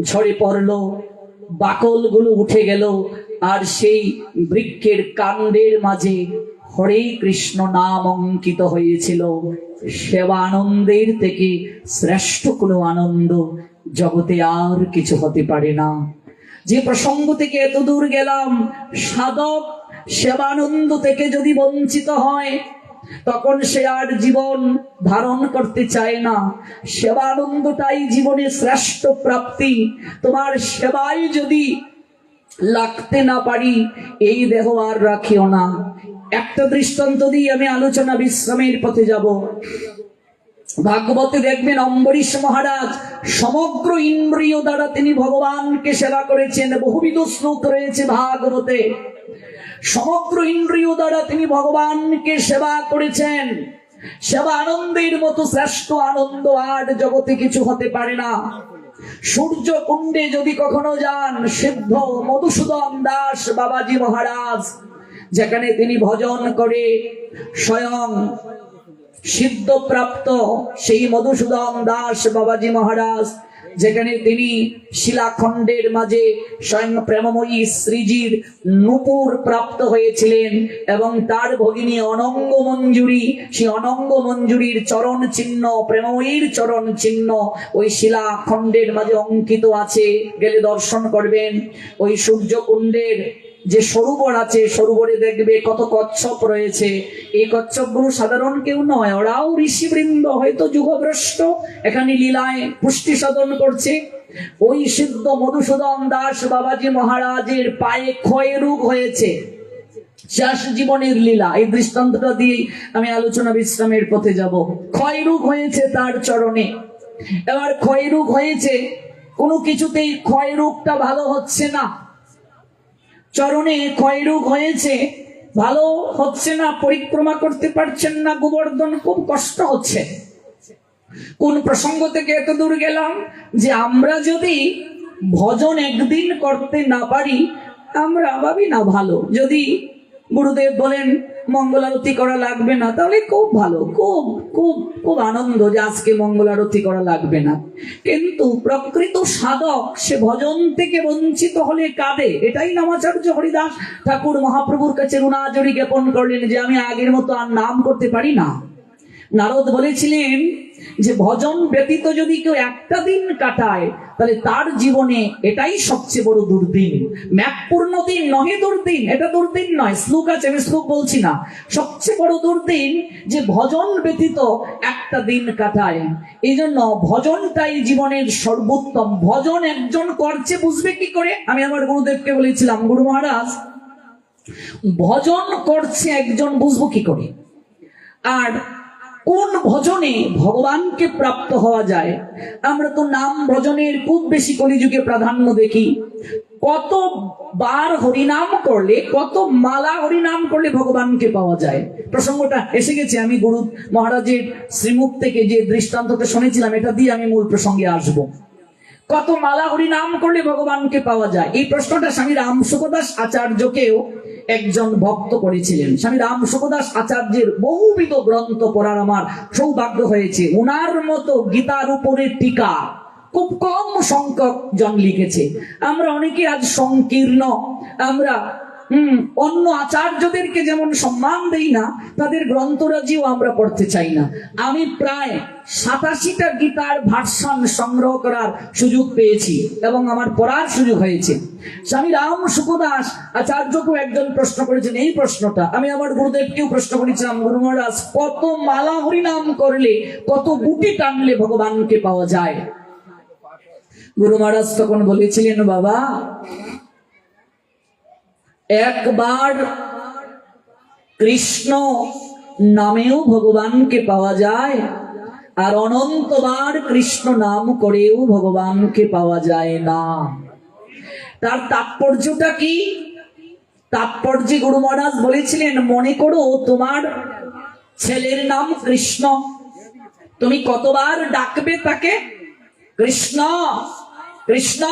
ঝরে পড়লো, বাকলগুলো উঠে গেল, আর সেই বৃক্ষের কাণ্ডের মাঝে হরে কৃষ্ণ নাম অঙ্কিত হয়েছিল। সেবা আনন্দের থেকে শ্রেষ্ঠ কোনো আনন্দ জগতে আর কিছু হতে পারে না। যে প্রসঙ্গ থেকে এত দূর গেলাম, সাধক সেবানন্দ থেকে যদি বঞ্চিত হয় তখন সে আর জীবন ধারণ করতে চায় না। সেবানন্দটাই জীবনে শ্রেষ্ঠ প্রাপ্তি। তোমার সেবায় যদি লাগতে না পারি, এই দেহ আর রাখিও না। একটা দৃষ্টান্ত দিয়ে আমি আলোচনা বিশ্রামের পথে যাব। ভাগবতে দেখবেন অম্বরীশ মহারাজ সমগ্র ইন্দ্রিয় দ্বারা তিনি ভগবানকে সেবা করেছেন। বহুবিধ শ্লোক রয়েছে ভাগবতে। সমগ্র ইন্দ্রিয় দ্বারা তিনি ভগবানকে সেবা করেছেন। সেবা আনন্দের মতো শ্রেষ্ঠ আনন্দ আর জগতে কিছু হতে পারে না। সূর্য কুণ্ডে যদি কখনো যান, সিদ্ধ মধুসূদন দাস বাবাজি মহারাজ যেখানে তিনি ভজন করে স্বয়ং সিদ্ধ প্রাপ্ত সেই মধুসূদন দাস বাবাজি মহারাজ যেখানে তিনি শিলাখণ্ডের মাঝে স্বয়ং প্রেমময়ী শ্রীজির নূপুর প্রাপ্ত হয়েছিলেন এবং তার ভগিনী অনঙ্গ মঞ্জুরি, সেই অনঙ্গ মঞ্জুরির চরণ চিহ্ন, প্রেমময়ীর চরণ চিহ্ন ওই শিলাখণ্ডের মাঝে অঙ্কিত আছে। গেলে দর্শন করবেন। ওই সূর্যকুণ্ডের যে সরোবর আছে, সরোবরে দেখবে কত কচ্ছপ রয়েছে। এই কচ্ছপগুলো সাধারণ কেউ নয়, ওরাও ঋষিবৃন্দ, হয়তো যুগভ্রষ্ট, এখানে লীলায় পুষ্টি সাধন করছে। ওই সিদ্ধ মধুসূদন দাস বাবাজি মহারাজের পায়ে ক্ষয় রোগ হয়েছে, শেষ জীবনের লীলা। এই দৃষ্টান্তটা দিয়ে আমি আলোচনা বিশ্রামের পথে যাব। ক্ষয় রোগ হয়েছে তার চরণে। এবার ক্ষয় রোগ হয়েছে, কোনো কিছুতেই ক্ষয় রোগটা ভালো হচ্ছে না। চরণে ক্ষয় রোগ হয়েছে, ভালো হচ্ছে না, পরিক্রমা করতে পারছেন না, গোবর্ধন খুব কষ্ট হচ্ছে। কোন প্রসঙ্গ থেকে এত দূর গেলাম যে আমরা যদি ভজন একদিন করতে না পারি, আমরা ভাবি না ভালো। যদি গুরুদেব বলেন মঙ্গলারতি করা লাগবে না, তাহলে খুব ভালো, খুব খুব খুব আনন্দ যে আজকে মঙ্গলারতি করা লাগবে না। কিন্তু প্রকৃত সাধক সে ভজন থেকে বঞ্চিত হলে কাঁদে। এটাই নামাচার্য হরিদাস ঠাকুর মহাপ্রভুর কাছে রুণাজড়ি জ্ঞাপন করলেন যে আমি আগের মতো আর নাম করতে পারি না। নারদ বলেছিলেন যে ভজন ব্যতীত যদি কেউ একটা দিন কাটায়, তাহলে তার জীবনে এটাই সবচেয়ে বড় দুর্দিন। ম্যাপপূর্ণ দিন নহে দুর্দিন, এটা দুর্দিন নয়। শ্লোক আছে, আমি শ্লোক বলছি না। সবচেয়ে বড় দুর্দিন যে ভজন ব্যতীত একটা দিন কাটায়। এই জন্য ভজনটাই জীবনের সর্বোত্তম। ভজন একজন করছে, বুঝবে কি করে? আমি আমার গুরুদেবকে বলেছিলাম, গুরু মহারাজ, ভজন করছে একজন বুঝবো কি করে? আর কোন ভজনে ভগবানকে প্রাপ্ত হওয়া যায়? আমরা তো নাম ভজনের খুব বেশি কলিযুগে প্রাধান্য দেখি। কতবার হরিনাম করলে, কত মালা হরিনাম করলে ভগবানকে পাওয়া যায়? প্রসঙ্গটা এসে গেছে। আমি গুরু মহারাজের শ্রীমুখ থেকে যে দৃষ্টান্তটা শুনেছিলাম, এটা দিয়ে আমি মূল প্রসঙ্গে আসবো। কত মালা হরিনাম করলে ভগবানকে পাওয়া যায়? এই প্রশ্নটা স্বামী রামসুখদাস আচার্যকেও একজন ভক্ত করেছিলেন। স্বামী রামসুখদাস আচার্যের বহুবিধ গ্রন্থ পড়ার আমার সৌভাগ্য হয়েছে। ওনার মতো গীতার উপরে টিকা খুব কম সংখ্যক জন লিখেছে। আমরা অনেকে আজ সংকীর্ণ, আমরা অন্য আচার্যদেরকে যেমন সম্মান দেই না, তাদের গ্রন্থরাজিও আমরা পড়তে চাই না। আমি প্রায় 87টা গীতার ভার্সন সংগ্রহ করার সুযোগ পেয়েছি এবং আমার পড়ার সুযোগ হয়েছে। স্বামী রাম সুখদাস আচার্যকেও একজন প্রশ্ন করেছেন এই প্রশ্নটা। আমি আমার গুরুদেবকেও প্রশ্ন করেছিলাম, গুরু মহারাজ, কত মালা হরিনাম করলে, কত গুটি টানলে ভগবানকে পাওয়া যায়? গুরু মহারাজ তখন বলেছিলেন, বাবা, একবার কৃষ্ণ নামেও ভগবানকে পাওয়া যায়, আর অনন্তবার কৃষ্ণ নাম করেও ভগবানকে পাওয়া যায় না। তার তাৎপর্যটা কি? তাৎপর্যে গুরু মহারাজ বলেছিলেন, মনে করো তোমার ছেলের নাম কৃষ্ণ, তুমি কতবার ডাকবে তাকে? কৃষ্ণ কৃষ্ণ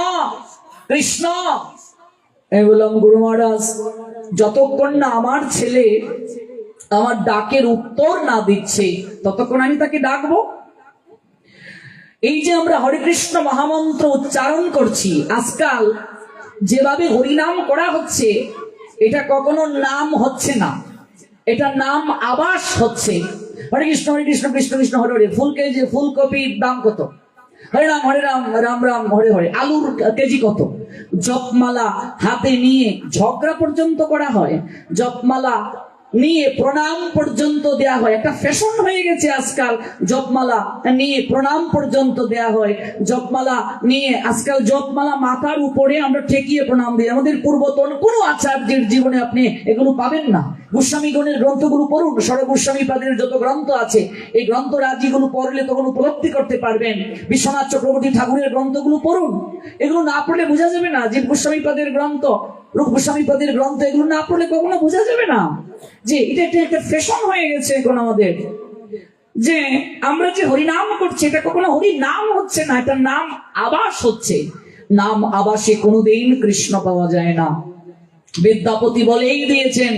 কৃষ্ণ। আমি বললাম, গুরু মহারাজ, যতক্ষণ না আমার ছেলে আমার ডাকের উত্তর না দিচ্ছে, ততক্ষণ আমি তাকে ডাকবো? এই যে আমরা হরে কৃষ্ণ মহামন্ত্র উচ্চারণ করছি, আজকাল যেভাবে হরিনাম করা হচ্ছে, এটা কখনো নাম হচ্ছে না, এটা নাম আবাস হচ্ছে। হরে কৃষ্ণ কৃষ্ণ কৃষ্ণ হরে হরে। ফুলকপির দাম কত? হরে রাম হরে রাম, রাম রাম হরে হরে। আলুর কেজি কত? জপমালা হাতে নিয়ে ঝগড়া পর্যন্ত করা হয়, জপমালা নিয়ে প্রণাম পর্যন্ত দেয়া হয়। একটা ফ্যাশন হয়ে গেছে আজকাল, জপমালা নিয়ে প্রণাম পর্যন্ত দেয়া হয়। জপমালা নিয়ে আজকাল জপমালা মাথার উপরে আমরা ঠেকিয়ে প্রণাম দিই। আমাদের পূর্বতন কোনো আচার্যের জীবনে আপনি এগুলো পাবেন না। গোস্বামীগণের গ্রন্থগুলো পড়ুন, সর গোস্বামী পাদের যত গ্রন্থ আছে, এই গ্রন্থ রাজিগুলো পড়লে তখন উপলব্ধি করতে পারবেন। বিশ্বনাথ চক্রবর্তী ঠাকুরের গ্রন্থগুলো পড়ুন, এগুলো না পড়লে বোঝা যাবে না। জীব গোস্বামী পাদের গ্রন্থ, রূপ গোস্বামী পাদের গ্রন্থ, এগুলো না পড়লে কখনো বোঝা যাবে না যে এটা একটা ফ্যাশন হয়ে গেছে এখন আমাদের, যে আমরা যে হরিনাম করছি, এটা কখনো হরিনাম হচ্ছে না, এটা নাম আবাস হচ্ছে। নাম আবাসে কোনোদিন কৃষ্ণ পাওয়া যায় না। বিদ্যাপতি বলেই দিয়েছেন,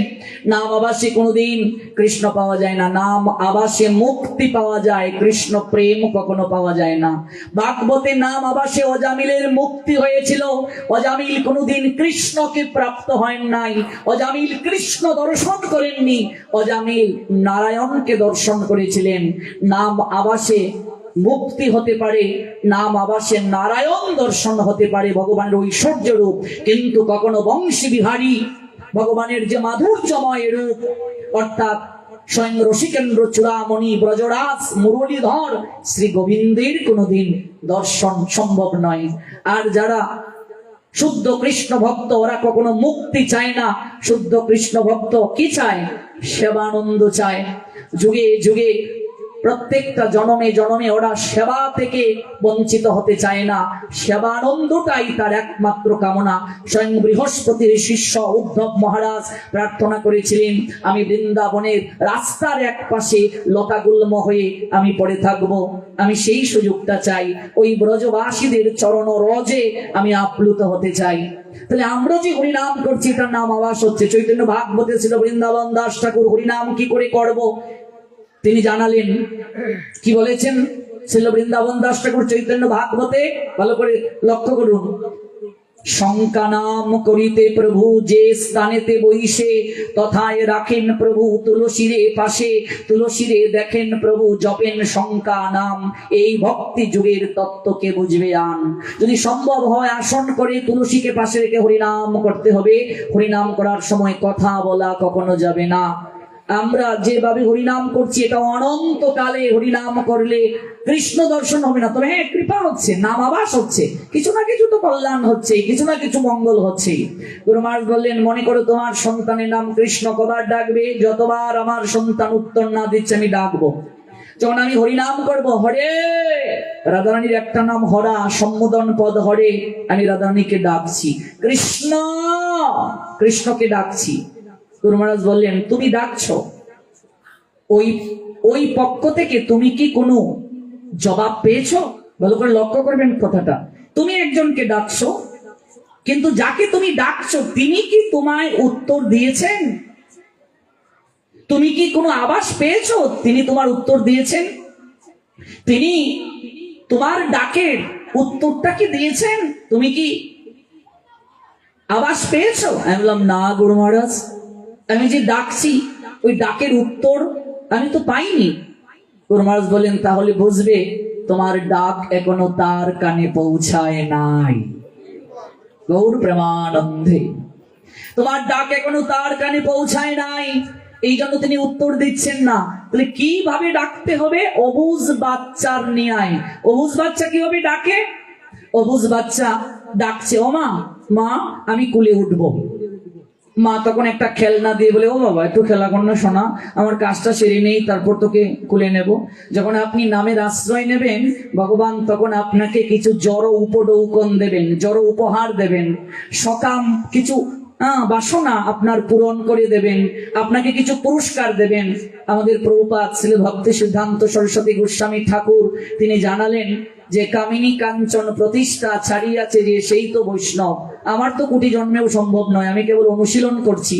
নাম আবাসে কোনোদিন কৃষ্ণ পাওয়া যায় না, নাম আবাসে মুক্তি পাওয়া যায়, কৃষ্ণ প্রেম কখনো পাওয়া যায় না। ভাগবতে নাম আবাসে অজামিলের মুক্তি হয়েছিল, অজামিল কোনোদিন কৃষ্ণকে প্রাপ্ত হয় নাই, অজামিল কৃষ্ণ দর্শন করেননি, অজামিল নারায়ণকে দর্শন করেছিলেন। নাম আবাসে মুক্তি হতে পারে, নাম আবাসে নারায়ণ দর্শন হতে পারে, ভগবানের ঐশ্বর্য রূপ, কিন্তু কখনো বংশী বিহারী ভগবানের যে মাধুর্যময় রূপ, অর্থাৎ স্বয়ং রসিকেন্দ্র চূড়ামণি ব্রজরাজ মুরলীধর শ্রী গোবিন্দের কোনোদিন দর্শন সম্ভব নয়। আর যারা শুদ্ধ কৃষ্ণ ভক্ত, ওরা কখনো মুক্তি চায় না। শুদ্ধ কৃষ্ণ ভক্ত কি চায়? সেবানন্দ চায়। যুগে যুগে প্রত্যেকটা জনমে জনমে ওরা সেবা থেকে বঞ্চিত হতে চায় না, সেবানন্দটাই তার একমাত্র কামনা। স্বয়ং বৃহস্পতির শিষ্য উদ্ধব মহারাজ প্রার্থনা করেছিলেন, আমি বৃন্দাবনের রাস্তার এক পাশে লতাগুল্ম হয়ে আমি পড়ে থাকব, আমি সেই সুযোগটা চাই, ওই ব্রজবাসীদের চরণ রজে আমি আপ্লুত হতে চাই। তাহলে আমরা যে হরিনাম করছি, এটার নাম আবাস হচ্ছে। চৈতন্য ভাগবতে ছিল বৃন্দাবন দাস ঠাকুর হরিনাম কি করে করব তিনি জানালেন। কি বলেছেন ছিল বৃন্দাবন দাস ঠাকুর চৈতন্য ভাগবতে? ভালো করে লক্ষ্য করুন। শঙ্কা নাম করিতে প্রভু যে স্থানেতে বইসে, তথায় রাখেন প্রভু তুলসীরে পাশে, তুলসীরে দেখেন প্রভু জপেন শঙ্কা নাম, এই ভক্তি যুগের তত্ত্বকে বুঝবে আন। যদি সম্ভব হয় আসন করে তুলসীকে পাশে রেখে হরিনাম করতে হবে। হরিনাম করার সময় কথা বলা কখনো যাবে না। আমরা যেভাবে হরিনাম করছি, এটা অনন্তকালে হরিনাম করলে কৃষ্ণ দর্শন হবে না, তবে হ্যাঁ কৃপা হচ্ছে, নাম আবাস হচ্ছে, কিছু না কিছু তো কল্যাণ হচ্ছে, কিছু না কিছু মঙ্গল হচ্ছে। গুরু মহারাজ বললেন, মনে করো তোমার সন্তানের নাম কৃষ্ণ, কবার ডাকবে? যতবার আমার সন্তান উত্তর না দিচ্ছে আমি ডাকবো। যখন আমি হরিনাম করব, হরে, রাধারানীর একটা নাম হরা, সম্বোধন পদ হরে, আমি রাধারানীকে ডাকছি, কৃষ্ণ, কৃষ্ণকে ডাকছি। গুরু মহারাজ বললেন, তুমি ডাকছো, ওই পক্ষ থেকে তুমি কি কোনো জবাব পেয়েছো? ভালো করে লক্ষ্য করবেন কথাটা। তুমি একজনকে ডাকছো, কিন্তু যাকে তুমি ডাকছো তিনি কি তোমায় উত্তর দিয়েছেন? তুমি কি কোনো আভাস পেয়েছো তিনি তোমার উত্তর দিয়েছেন? তিনি তোমার ডাকের উত্তরটা কি দিয়েছেন? তুমি কি আভাস পেয়েছো? আমি বললাম, না গুরু মহারাজ, আমি যে ডাকছি ওই ডাকের উত্তর আমি তো পাইনি। গুরু মহারাজ বলেন, তাহলে বুঝবে তোমার ডাক এখনো তার কানে পৌঁছায় নাই। গৌর প্রেমানন্দে, তোমার ডাক এখনো তার কানে পৌঁছায় নাই, এই জন্য তিনি উত্তর দিচ্ছেন না। তাহলে কিভাবে ডাকতে হবে? অবুঝ বাচ্চার ন্যায়। অবুঝ বাচ্চা কিভাবে ডাকে? অবুঝ বাচ্চা ডাকছে, ও মা, মা আমি কুলে উঠবো। মা তখন একটা খেলনা দিয়ে বলে, ও বাবা একটু খেলা কর না সোনা, আমার কাজটা সেরে নেই, তারপর তোকে কুলে নেব। যখন আপনি নামের আশ্রয় নেবেন ভগবান, তখন আপনাকে কিছু জড় উপঢৌকন দেবেন, জড় উপহার দেবেন, সকাম কিছু বাসনা আপনার পূরণ করে দেবেন, আপনাকে কিছু পুরস্কার দেবেন। আমাদের প্রভুপাদ শ্রী ভক্তি সিদ্ধান্ত সরস্বতী গোস্বামী ঠাকুর তিনি জানালেন যে কামিনী কাঞ্চন প্রতিষ্ঠা ছাড়িয়াছে যে সেই তো বৈষ্ণব। আমার তো কোটি জন্মেও সম্ভব নয়, আমি কেবল অনুশীলন করছি।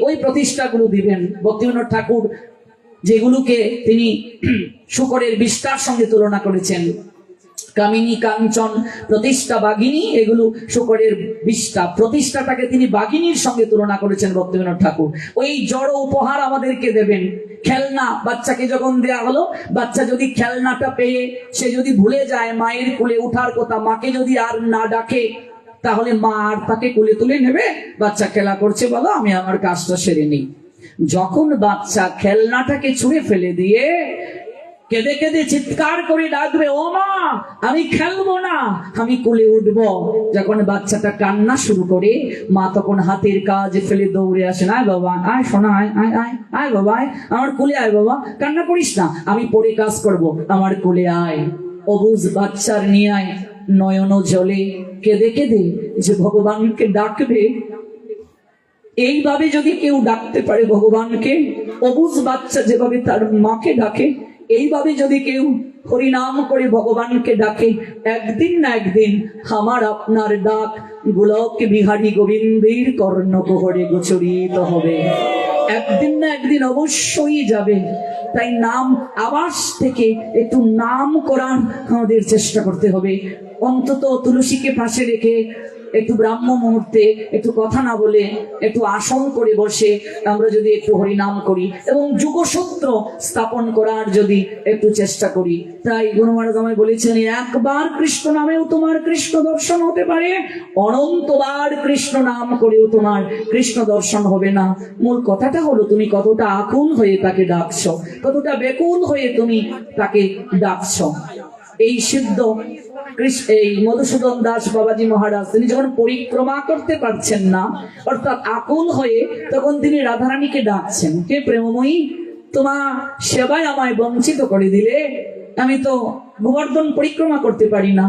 ওই প্রতিষ্ঠাগুলো দিবেন। ভক্তিবিনোদ ঠাকুর যেগুলোকে তিনি শুকরের বিষ্ঠার সঙ্গে তুলনা করেছেন, কামিনী কাঞ্চন প্রতিষ্ঠা বাগিনী, এগুলো শুকরের বিষ্ঠা, প্রতিষ্ঠাটাকে তিনি বাগিনীর সঙ্গে তুলনা করেছেন ভক্তিবিনোদ ঠাকুর। ওই জড় উপহার আমাদেরকে দেবেন। খেলনা বাচ্চাকে যখন দেয়া হলো, বাচ্চা যদি খেলনাটা পেয়ে সে যদি ভুলে যায় মায়ের কোলে উঠার কথা, মাকে যদি আর না ডাকে, তাহলে মা আর তাকে কোলে তুলে নেবে? বাচ্চা খেলা করছে, বলো আমি আমার কাজটা সেরে নিই। যখন বাচ্চা খেলনাটাকে ছুঁড়ে ফেলে দিয়ে কেঁদে কেঁদে চিৎকার করে ডাকবে, ও মা আমি খেলবো না, আমি কোলে উঠবো, যখন বাচ্চাটা কান্না শুরু করে, মা তখন হাতের কাজ ফেলে দৌড়ে আসেন, আয় বাবা, আয় সোনা, আয় আয় আয় আয় বাবা, আয় আমার কোলে আয় বাবা, কান্না করিস না, আমি পরে কাজ করব, আমার কোলে আয়। অবুঝ বাচ্চার নিয়ে আয়, নয়ন জলে কেঁদে কেঁদে যে ভগবানকে ডাকবে। এইভাবে যদি কেউ ডাকতে পারে ভগবানকে, অবুঝ বাচ্চা যেভাবে তার মাকে ডাকে, এইভাবে যদি কেউ হরিনাম করে ভগবানকে ডাকে, একদিন না একদিন আমার আপনার ডাক গোলক বিহারী গোবিন্দের কর্ণকুহরে গোচরিত হবে, একদিন না একদিন অবশ্যই যাবে। তাই নাম আবাস থেকে একটু নাম করার আমাদের চেষ্টা করতে হবে। অন্তত তুলসীকে পাশে রেখে একটু ব্রাহ্ম মুহূর্তে একটু কথা না বলে একটু আসন করে বসে আমরা যদি একটু হরিনাম করি এবং যুগসূত্র স্থাপন করার যদি একটু চেষ্টা করি। তাই গুরু মহারাজ আমায় বলেছেন, একবার কৃষ্ণ নামেও তোমার কৃষ্ণ দর্শন হতে পারে, অনন্তবার কৃষ্ণ নাম করেও তোমার কৃষ্ণ দর্শন হবে না। মূল কথাটা হলো তুমি কতটা আকুল হয়ে তাকে ডাকছো, কতটা বেকুল হয়ে তুমি তাকে ডাকছো। এই সিদ্ধ এই মধুসূদন দাস বাবাজি মহারাজ তিনি যখন পরিক্রমা করতে পারছেন না, অর্থাৎ আকুল হয়ে, তখন তিনি রাধারানীকে ডাকছেন, হে প্রেমময়ী, তোমার সেবায় আমায় বঞ্চিত করে দিলে, আমি তো গোবর্ধন পরিক্রমা করতে পারি না,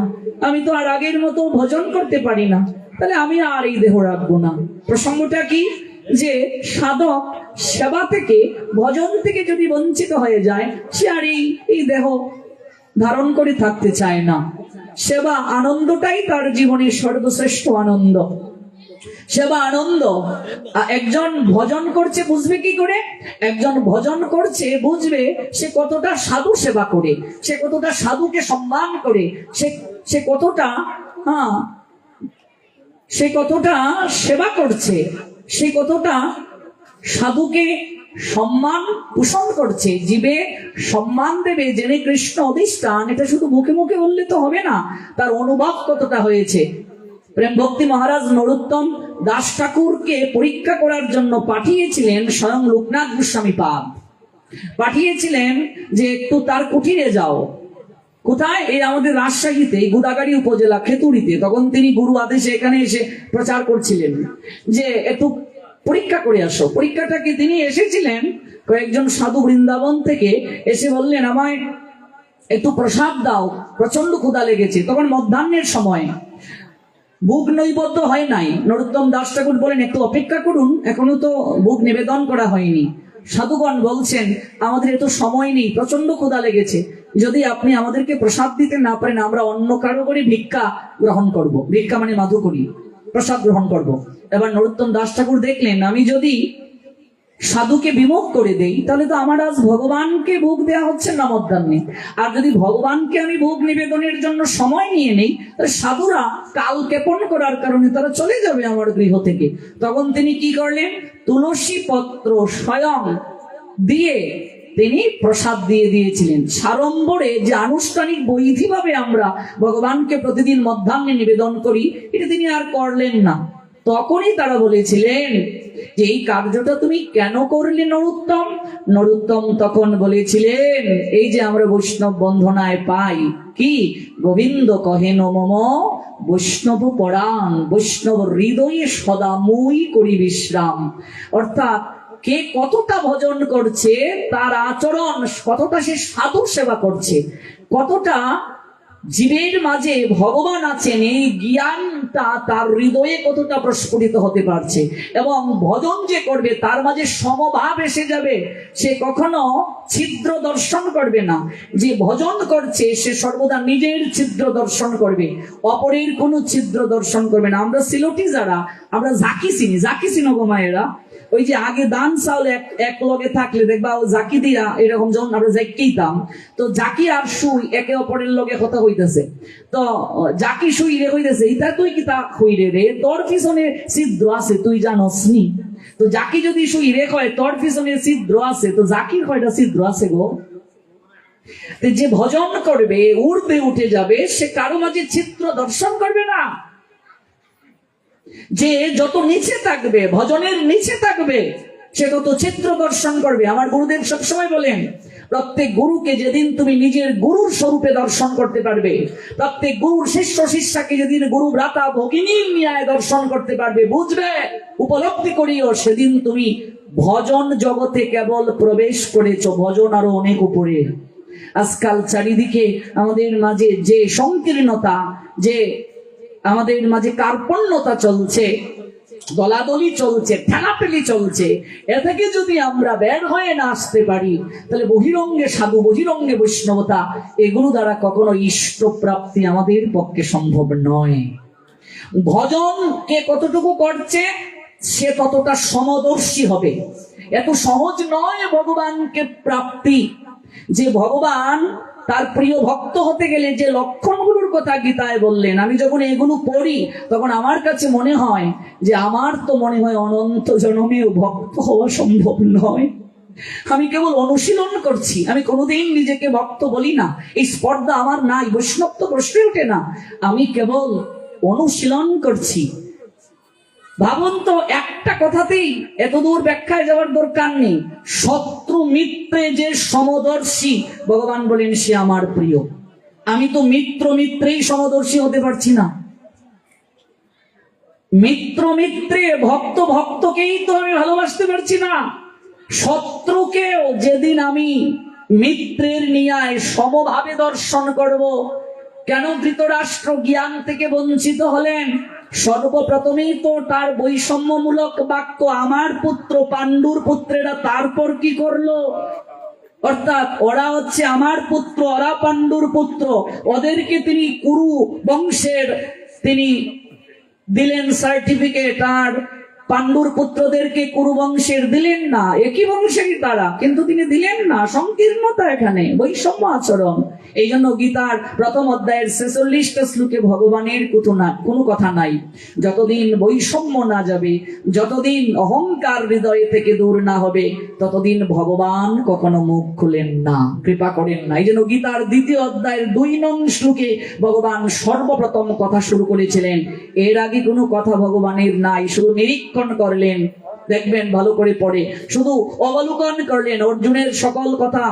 আমি তো আর আগের মতো ভজন করতে পারি না, তাহলে আমি আর এই দেহ রাখবো না। প্রসঙ্গটা কি, যে সাধক সেবা থেকে ভজন থেকে যদি বঞ্চিত হয়ে যায়, সে আর এই দেহ ধারণ করে থাকতে চায় না। সেবা আনন্দটাই তার জীবনের সর্বশ্রেষ্ঠ আনন্দ, সেবা আনন্দ। একজন ভজন করছে বুঝবে কি করে? একজন ভজন করছে বুঝবে সে কতটা সাধু সেবা করে, সে কতটা সাধুকে সম্মান করে, সে কতটা সে কতটা সেবা করছে, সে কতটা সাধুকে সম্মান পোষণ করছে। জীবে সম্মান দেবে জেনে কৃষ্ণ অধিষ্ঠান, এটা শুধু মুখে মুখে বললে তো হবে না, তার অনুভব কতটা হয়েছে। প্রেম ভক্তি মহারাজ নরোত্তম দাস ঠাকুরকে পরীক্ষা করার জন্য পাঠিয়েছিলেন স্বয়ং লোকনাথ গোস্বামী পাদ, পাঠিয়েছিলেন যে একটু তার কুঠিরে যাও। কোথায়? এই আমাদের রাজশাহীতে, গুদাগাড়ি উপজেলা খেতুড়িতে। তখন তিনি গুরু আদেশে এখানে এসে প্রচার করছিলেন যে একটু পরীক্ষা করে আসো। পরীক্ষাটাকে তিনি এসেছিলেন, কয়েকজন সাধু বৃন্দাবন থেকে এসে বললেন, আমায় একটু প্রসাদ দাও, প্রচন্ড ক্ষুধা লেগেছে। তখন মধ্যাহ্নের সময়, ভোগ নৈবেদ্য হয় নাই। নরোত্তম দাস ঠাকুর বলেন, একটু অপেক্ষা করুন, এখনো তো ভোগ নিবেদন করা হয়নি। সাধুগণ বলছেন, আমাদের এত সময় নেই, প্রচন্ড ক্ষুধা লেগেছে, যদি আপনি আমাদেরকে প্রসাদ দিতে না পারেন, আমরা অন্য কারো করে ভিক্ষা গ্রহণ করব। ভিক্ষা মানে মাধু করি, প্রসাদ গ্রহণ করব। এবার নরোত্তম দাস ঠাকুর দেখলেন, আমি যদি সাধুকে বিমুখ করে দেই, তাহলে তো আমার আজ ভগবানকে ভোগ দেওয়া হচ্ছে না মধ্যাহ্নে। আর যদি ভগবানকে আমি ভোগ নিবেদনের জন্য সময় নিয়ে নেই, তাহলে সাধুরা কাল ক্ষেপণ করার কারণে তারা চলে যাবে আমার গৃহ থেকে। তখন তিনি কি করলেন? তুলসী পত্র স্বয়ং দিয়ে তিনি প্রসাদ দিয়ে দিয়েছিলেন। সাড়ম্বরে যে আনুষ্ঠানিক বৈধিভাবে আমরা ভগবানকে প্রতিদিন মধ্যাহ্নে নিবেদন করি, এটা তিনি আর করলেন না। তখনই তারা বলেছিলেন যে এই কার্যটা তুমি কেন করলে নরোত্তম? নরোত্তম তখন বলেছিলেন, এই যে আমরা বৈষ্ণব বন্ধনায় পাই কি, গোবিন্দ কহেন মম বৈষ্ণব পরাণ, বৈষ্ণব হৃদয়ে সদা মুই করি বিশ্রাম। অর্থাৎ কে কতটা ভজন করছে, তার আচরণ কতটা, সে সাধু সেবা করছে, কতটা জীবের মাঝে ভগবান আছেন, এই জ্ঞানটা তার হৃদয়ে কতটা প্রস্ফুটিত হতে পারছে। এবং ভজন যে করবে তার মাঝে সমভাব এসে যাবে, সে কখনো ছিদ্র দর্শন করবে না। যে ভজন করছে সে সর্বদা নিজের ছিদ্র দর্শন করবে, অপরের কোনো ছিদ্র দর্শন করবে না। আমরা সিলটি যারা, আমরা জাকি চিনি, জাকি চিনো গো মায়েরা, ওই যে আগে দান চাউল এক লগে থাকলে দেখবা ও জাকি দিয়া এরকম যখন আমরা জাকিতাম, তো জাকি আর সুই একে অপরের লগে কথা হইতেছে, তো জাকি সুই রে হইতেছে, ইতা তুই কি তা হইরে রে, তোর পিছনে ছিদ্র আছে তুই জানোস নি। তো জাকি যদি সুই রে কয় তোর পিছনে ছিদ্র আছে, তো জাকির কয়টা ছিদ্র আছে গো? যে ভজন করবে, উড়বে, উঠে যাবে, সে কারো মাঝে ছিদ্র দর্শন করবে না। যে যত নিচে থাকবে, ভজনের নিচে থাকবে, সে তত চিত্র দর্শন করবে। আমার গুরুদেব সবসময় বলেন, প্রত্যেক গুরুকে যেদিন তুমি নিজের গুরুর স্বরূপে দর্শন করতে পারবে, প্রত্যেক গুরুর শিষ্য শিষ্যাকে যেদিন গুরু ভ্রাতা ভগিনীর ন্যায় দর্শন করতে পারবে, বুঝবে, উপলব্ধি করিও, সেদিন তুমি ভজন জগতে কেবল প্রবেশ করেছ, ভজন আরো অনেক উপরে। আজকাল চারিদিকে আমাদের মাঝে যে সংকীর্ণতা, যে আমাদের মাঝে কার্পণ্যতা চলছে, দলাদলি চলছে, ঠেলাঠেলি চলছে। এ থেকে যদি আমরা বের হয়ে না আসতে পারি, তাহলে বহিরঙ্গে সাধু, বহিরঙ্গে বৈষ্ণবতা, এগুলো দ্বারা কখনো ইষ্ট প্রাপ্তি আমাদের পক্ষে সম্ভব নয়। ভজন কে কতটুকু করছে সে ততটা সমদর্শী হবে। এত সহজ নয় ভগবানকে প্রাপ্তি। যে ভগবান তার প্রিয় ভক্ত হতে গেলে যে লক্ষণগুলোর কথা গীতায় বললেন, আমি যখন এগুলো পড়ি তখন আমার কাছে মনে হয় যে আমার তো মনে হয় অনন্ত জন্মেও ভক্ত হওয়া সম্ভব নয়। আমি কেবল অনুশীলন করছি, আমি কোনোদিন নিজেকে ভক্ত বলি না, এই স্পর্ধা আমার নাই, বৈষ্ণব তো প্রশ্নই ওঠে না। আমি কেবল অনুশীলন করছি। ভাবুন তো, একটা কথাতেই এত দূর ব্যাখ্যায় যাওয়ার দরকার নেই। শত্রু মিত্রে যে সমদর্শী, ভগবান বলেন সে আমার প্রিয়। আমি তো মিত্র মিত্রেই সমদর্শী হতে পারছি না। মিত্র মিত্রে, ভক্ত ভক্তকেই তো আমি ভালোবাসতে পারছি না। শত্রুকেও যেদিন আমি মিত্রের ন্যায় সমভাবে দর্শন করব। কেন ধৃতরাষ্ট্র জ্ঞান থেকে বঞ্চিত হলেন? সর্বপ্রথমেই তো তার বৈষম্যমূলক বাক্য, আমার পুত্র পাণ্ডুর পুত্রেরা তারপর কি করলো? অর্থাৎ ওরা হচ্ছে আমার পুত্র, ওরা পাণ্ডুর পুত্র, ওদেরকে তিনি কুরু বংশের তিনি দিলেন সার্টিফিকেট, আর পাণ্ডুর পুত্রদেরকে কুরু বংশের দিলেন না। একই বংশেরই তারা, কিন্তু তিনি দিলেন না। সংকীর্ণতা এখানে, বৈষম্য আচরণ। এই জন্য গীতার প্রথম অধ্যায়ের 46টা শ্লোকে ভগবানের কোনো কথা নাই। যতদিন বৈষম্য না যাবে, যতদিন অহংকার হৃদয় থেকে দূর না হবে, ততদিন ভগবান কখনো মুখ খুলেন না, কৃপা করেন না। এই জন্য গীতার 2য় অধ্যায়ের 2 নং শ্লোকে ভগবান সর্বপ্রথম কথা শুরু করেছিলেন। এর আগে কোনো কথা ভগবানের নাই, শুধু নিরীক্ষণ করলেন। দেখবেন ভালো করে পড়ে, শুধু অবলোকন করলেন, অর্জুনের সকল কথা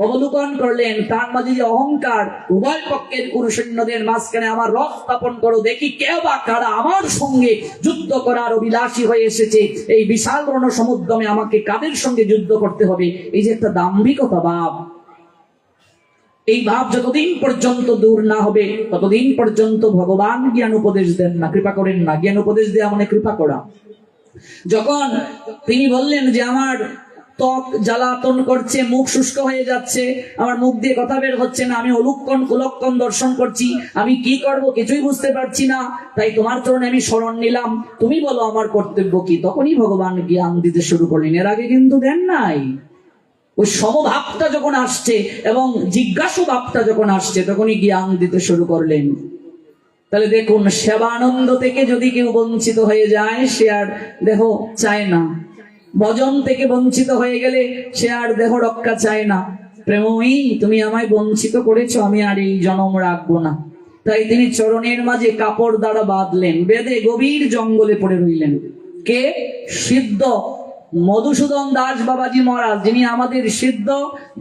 অবলোকন করলেন। তার মাঝে যে অহংকার, উভয় পক্ষের কুরু সৈন্যদের মাঝখানে আমার রথ স্থাপন করো, দেখি কে বা কারা আমার সঙ্গে যুদ্ধ করার অভিলাষী হয়ে এসেছে। এই বিশাল রণসমুদ্রমে আমাকে কাদের সঙ্গে যুদ্ধ করতে হবে? এই যে একটা দাম্ভিকতা ভাব, এই ভাব যতদিন পর্যন্ত দূর না হবে ততদিন পর্যন্ত ভগবান জ্ঞান উপদেশ দেন না, কৃপা করেন না। জ্ঞান উপদেশ দেওয়া মানে কৃপা করা। যখন তিনি বললেন যে আমার ত্বক জ্বালাতন করছে, মুখ শুষ্ক হয়ে যাচ্ছে, আমার মুখ দিয়ে কথা বের হচ্ছে না, আমি অলুক্ষণ কুলক্ষণ দর্শন করছি, আমি কি করব কিছুই বুঝতে পারছি না, তাই তোমার চরণে আমি শরণ নিলাম, তুমি বলো আমার কর্তব্য কি। তখনই ভগবান জ্ঞান দিতে শুরু করলেন। এর আগে কিন্তু দেন নাই। ওই সমভাবটা যখন আসছে এবং জিজ্ঞাসু ভাবটা যখন আসছে, তখনই জ্ঞান দিতে শুরু করলেন। তাহলে দেখুন, সেবানন্দ থেকে যদি কেউ বঞ্চিত হয়ে যায়, সে আর দেহ চায় না। ভজন থেকে বঞ্চিত হয়ে গেলে সে আর দেহ রক্ষা চায় না। প্রেমই তুমি আমায় বঞ্চিত করেছো, আমি আর এই জনম রাখবো না। তাই তিনি চরণের মাঝে কাপড় দ্বারা বাঁধলেন, বেঁধে গভীর জঙ্গলে পড়ে রইলেন। কে? সিদ্ধ মধুসূদন দাস বাবাজি মহারাজ, যিনি আমাদের সিদ্ধ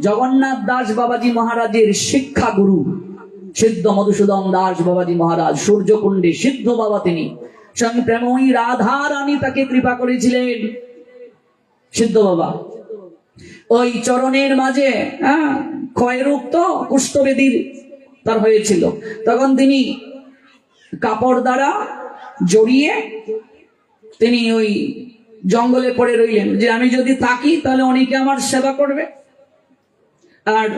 জগন্নাথ দাস বাবাজি মহারাজের শিক্ষা গুরু। সিদ্ধ মধুসূদন দাস বাবাজি মহারাজ, সূর্যকুণ্ডে সিদ্ধ বাবা তিনি। স্বামী প্রেময়ী রাধা রানী তাকে কৃপা করেছিলেন। সিদ্ধ বাবা ওই চরণের মাঝে ক্ষয়রোগ তো কুষ্ঠবেদীর তার হয়েছিল, তখন তিনি কাপড় দ্বারা জড়িয়ে তিনি ওই জঙ্গলে পড়ে রইলেন, যে আমি যদি থাকি তাহলে অনেকে আমার সেবা করবে। আর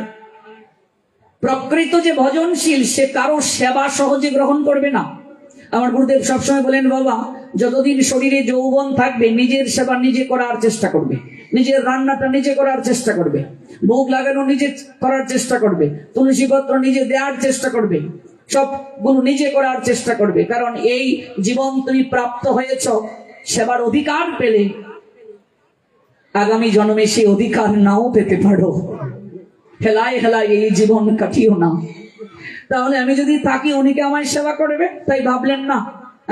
প্রকৃত যে ভজনশীল, সে কারো সেবা সহজে গ্রহণ করবে না। আমার গুরুদেব সবসময় বলেন, বাবা যতদিন শরীরে যৌবন থাকবে নিজের সেবা নিজে করার চেষ্টা করবে, নিজের রান্নাটা নিজে করার চেষ্টা করবে, ভোগ লাগানো নিজে করার চেষ্টা করবে, তুলসী পত্র নিজে দেওয়ার চেষ্টা করবে, সবগুলো নিজে করার চেষ্টা করবে। কারণ এই জীবন তুমি প্রাপ্ত হয়েছ, সেবার অধিকার পেলে আগামী জন্মে সেই অধিকার নাও পেতে পারো। হেলায় হেলায় এই জীবন কাটিও না। তাহলে আমি যদি থাকি অনেকে আমায় সেবা করবে, তাই ভাবলেন না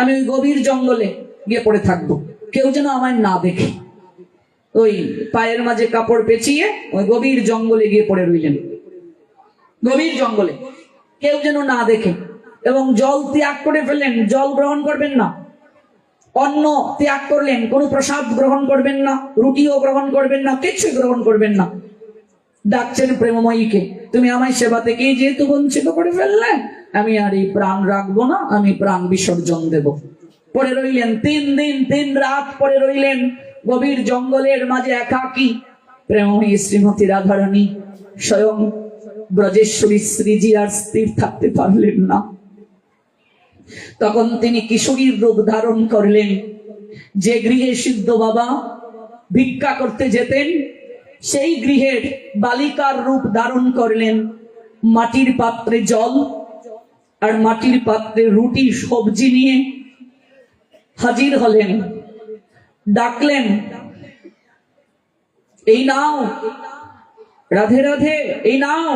আমি ওই গভীর জঙ্গলে গিয়ে পড়ে থাকবো, কেউ যেন আমায় না দেখে। ওই পায়ের মাঝে কাপড় পেঁচিয়ে ওই গভীর জঙ্গলে গিয়ে পড়ে রইলেন। গভীর জঙ্গলে কেউ যেন না দেখে, এবং জল ত্যাগ করে ফেললেন। জল গ্রহণ করবেন না, অন্ন ত্যাগ করলেন, কোনো প্রসাদ গ্রহণ করবেন না, রুটিও গ্রহণ করবেন না, কিছুই গ্রহণ করবেন না। ডাকছেন প্রেমময়ীকে, তুমি আমায় সেবা থেকে যেহেতু বঞ্চিত করে ফেললে, আমি আর এই প্রাণ রাখবো না, আমি প্রাণ বিসর্জন দেব। পড়ে রইলেন, 3 দিন 3 রাত পড়ে রইলেন গভীর জঙ্গলের মাঝে একাকী। প্রেমময়ী শ্রীমতী রাধারানী স্বয়ং ব্রজেশ্বরী শ্রীজি আর স্থির থাকতে পারলেন না। তখন তিনি কিশোরীর রূপ ধারণ করলেন। যে গৃহে সিদ্ধ বাবা ভিক্ষা করতে যেতেন সেই গৃহের বালিকার রূপ ধারণ করলেন। মাটির পাত্রে জল আর মাটির পাত্রে রুটি সবজি নিয়ে হাজির হলেন। ডাকলেন, এই নাও, রাধে রাধে, এই নাও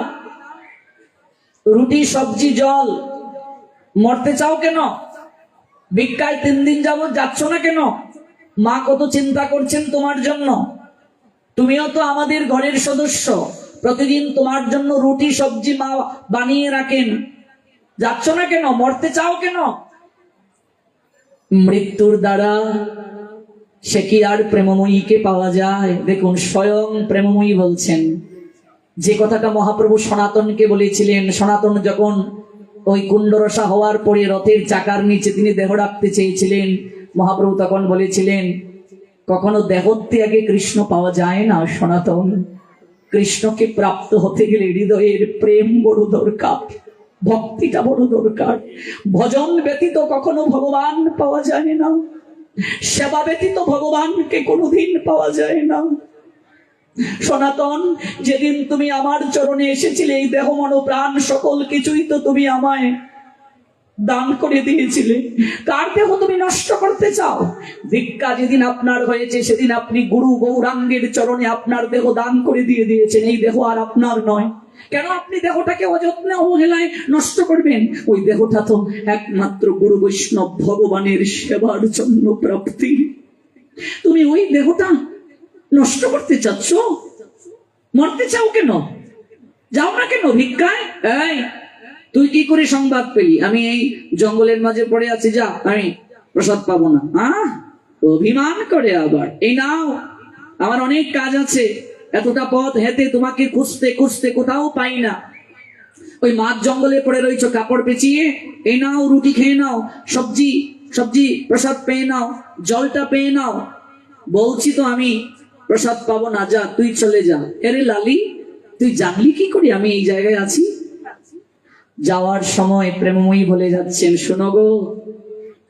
রুটি সবজি জল। মরতে চাও কেন? ভিক্ষায় 3 দিন যাবত যাচ্ছ না কেন? মা কত চিন্তা করছেন তোমার জন্য। তুমিও তো আমাদের ঘরের সদস্য, প্রতিদিন তোমার জন্য রুটি সবজি মা বানিয়ে রাখেন। যাচ্ছ না কেন? মরতে চাও কেন? মৃত্যুর দ্বারা সে কি আর প্রেমময়ীকে পাওয়া যায়? দেখুন, স্বয়ং প্রেমময়ী বলছেন যে কথাটা মহাপ্রভু সনাতনকে বলেছিলেন। সনাতন যখন ওই কুণ্ডরসা হওয়ার পরে রথের চাকার নিচে তিনি দেহ রাখতে চেয়েছিলেন, মহাপ্রভু তখন বলেছিলেন, কখনো দেহত্যাগে কৃষ্ণ পাওয়া যায় না সনাতন। কৃষ্ণকে প্রাপ্ত হতে গেলে হৃদয়ের প্রেম বড় দরকার, ভক্তিটা বড় দরকার। ভজন ব্যতীত কখনো ভগবান পাওয়া যায় না, সেবা ব্যতীত ভগবানকে কোনোদিন পাওয়া যায় না। সনাতন, যেদিন তুমি আমার চরণে এসেছিলে, এই দেহ মন প্রাণ সকল কিছুই তো তুমি আমায় দান করে দিয়েছিলে। কার দেহ তুমি নষ্ট করতে চাও? ভিক্ষা যেদিন আপনার হয়েছে সেদিন আপনি গুরু গৌরাঙ্গের চরণে আপনার দেহ দান করে দিয়েছেন। এই দেহ আর আপনার নয়। কেন আপনি দেহটাকে অযত্নে অবহেলায় নষ্ট করবেন? ওই দেহটা তো একমাত্র গুরু বৈষ্ণব ভগবানের সেবার জন্য প্রাপ্তি। তুমি ওই দেহটা নষ্ট করতে চাচ্ছ? মরতে চাও কেন? যাও না কেন ভিক্ষায়? এই, তুই কি করে সংবাদ পেলি আমি এই জঙ্গলের মাঝে পড়ে আছি? যা, আমি প্রসাদ পাবো না। অভিমান করে আবার। এই নাও, আমার অনেক কাজ আছে, এতটা পথ হেঁটে তোমাকে খুঁজতে খুঁজতে কোথাও পাই না। ওই মাঝ জঙ্গলে পড়ে রয়েছো কাপড় পেঁচিয়ে। এই নাও, রুটি খেয়ে নাও, সবজি সবজি প্রসাদ পেয়ে নাও, জলটা পেয়ে নাও। বলছি তো আমি প্রসাদ পাবো না, যা, তুই চলে যা। এরে লালি, তুই জানলি কি করে আমি এই জায়গায় আছি? যাওয়ার সময় প্রেমময়ী বলে যাচ্ছেন, শোনো গো,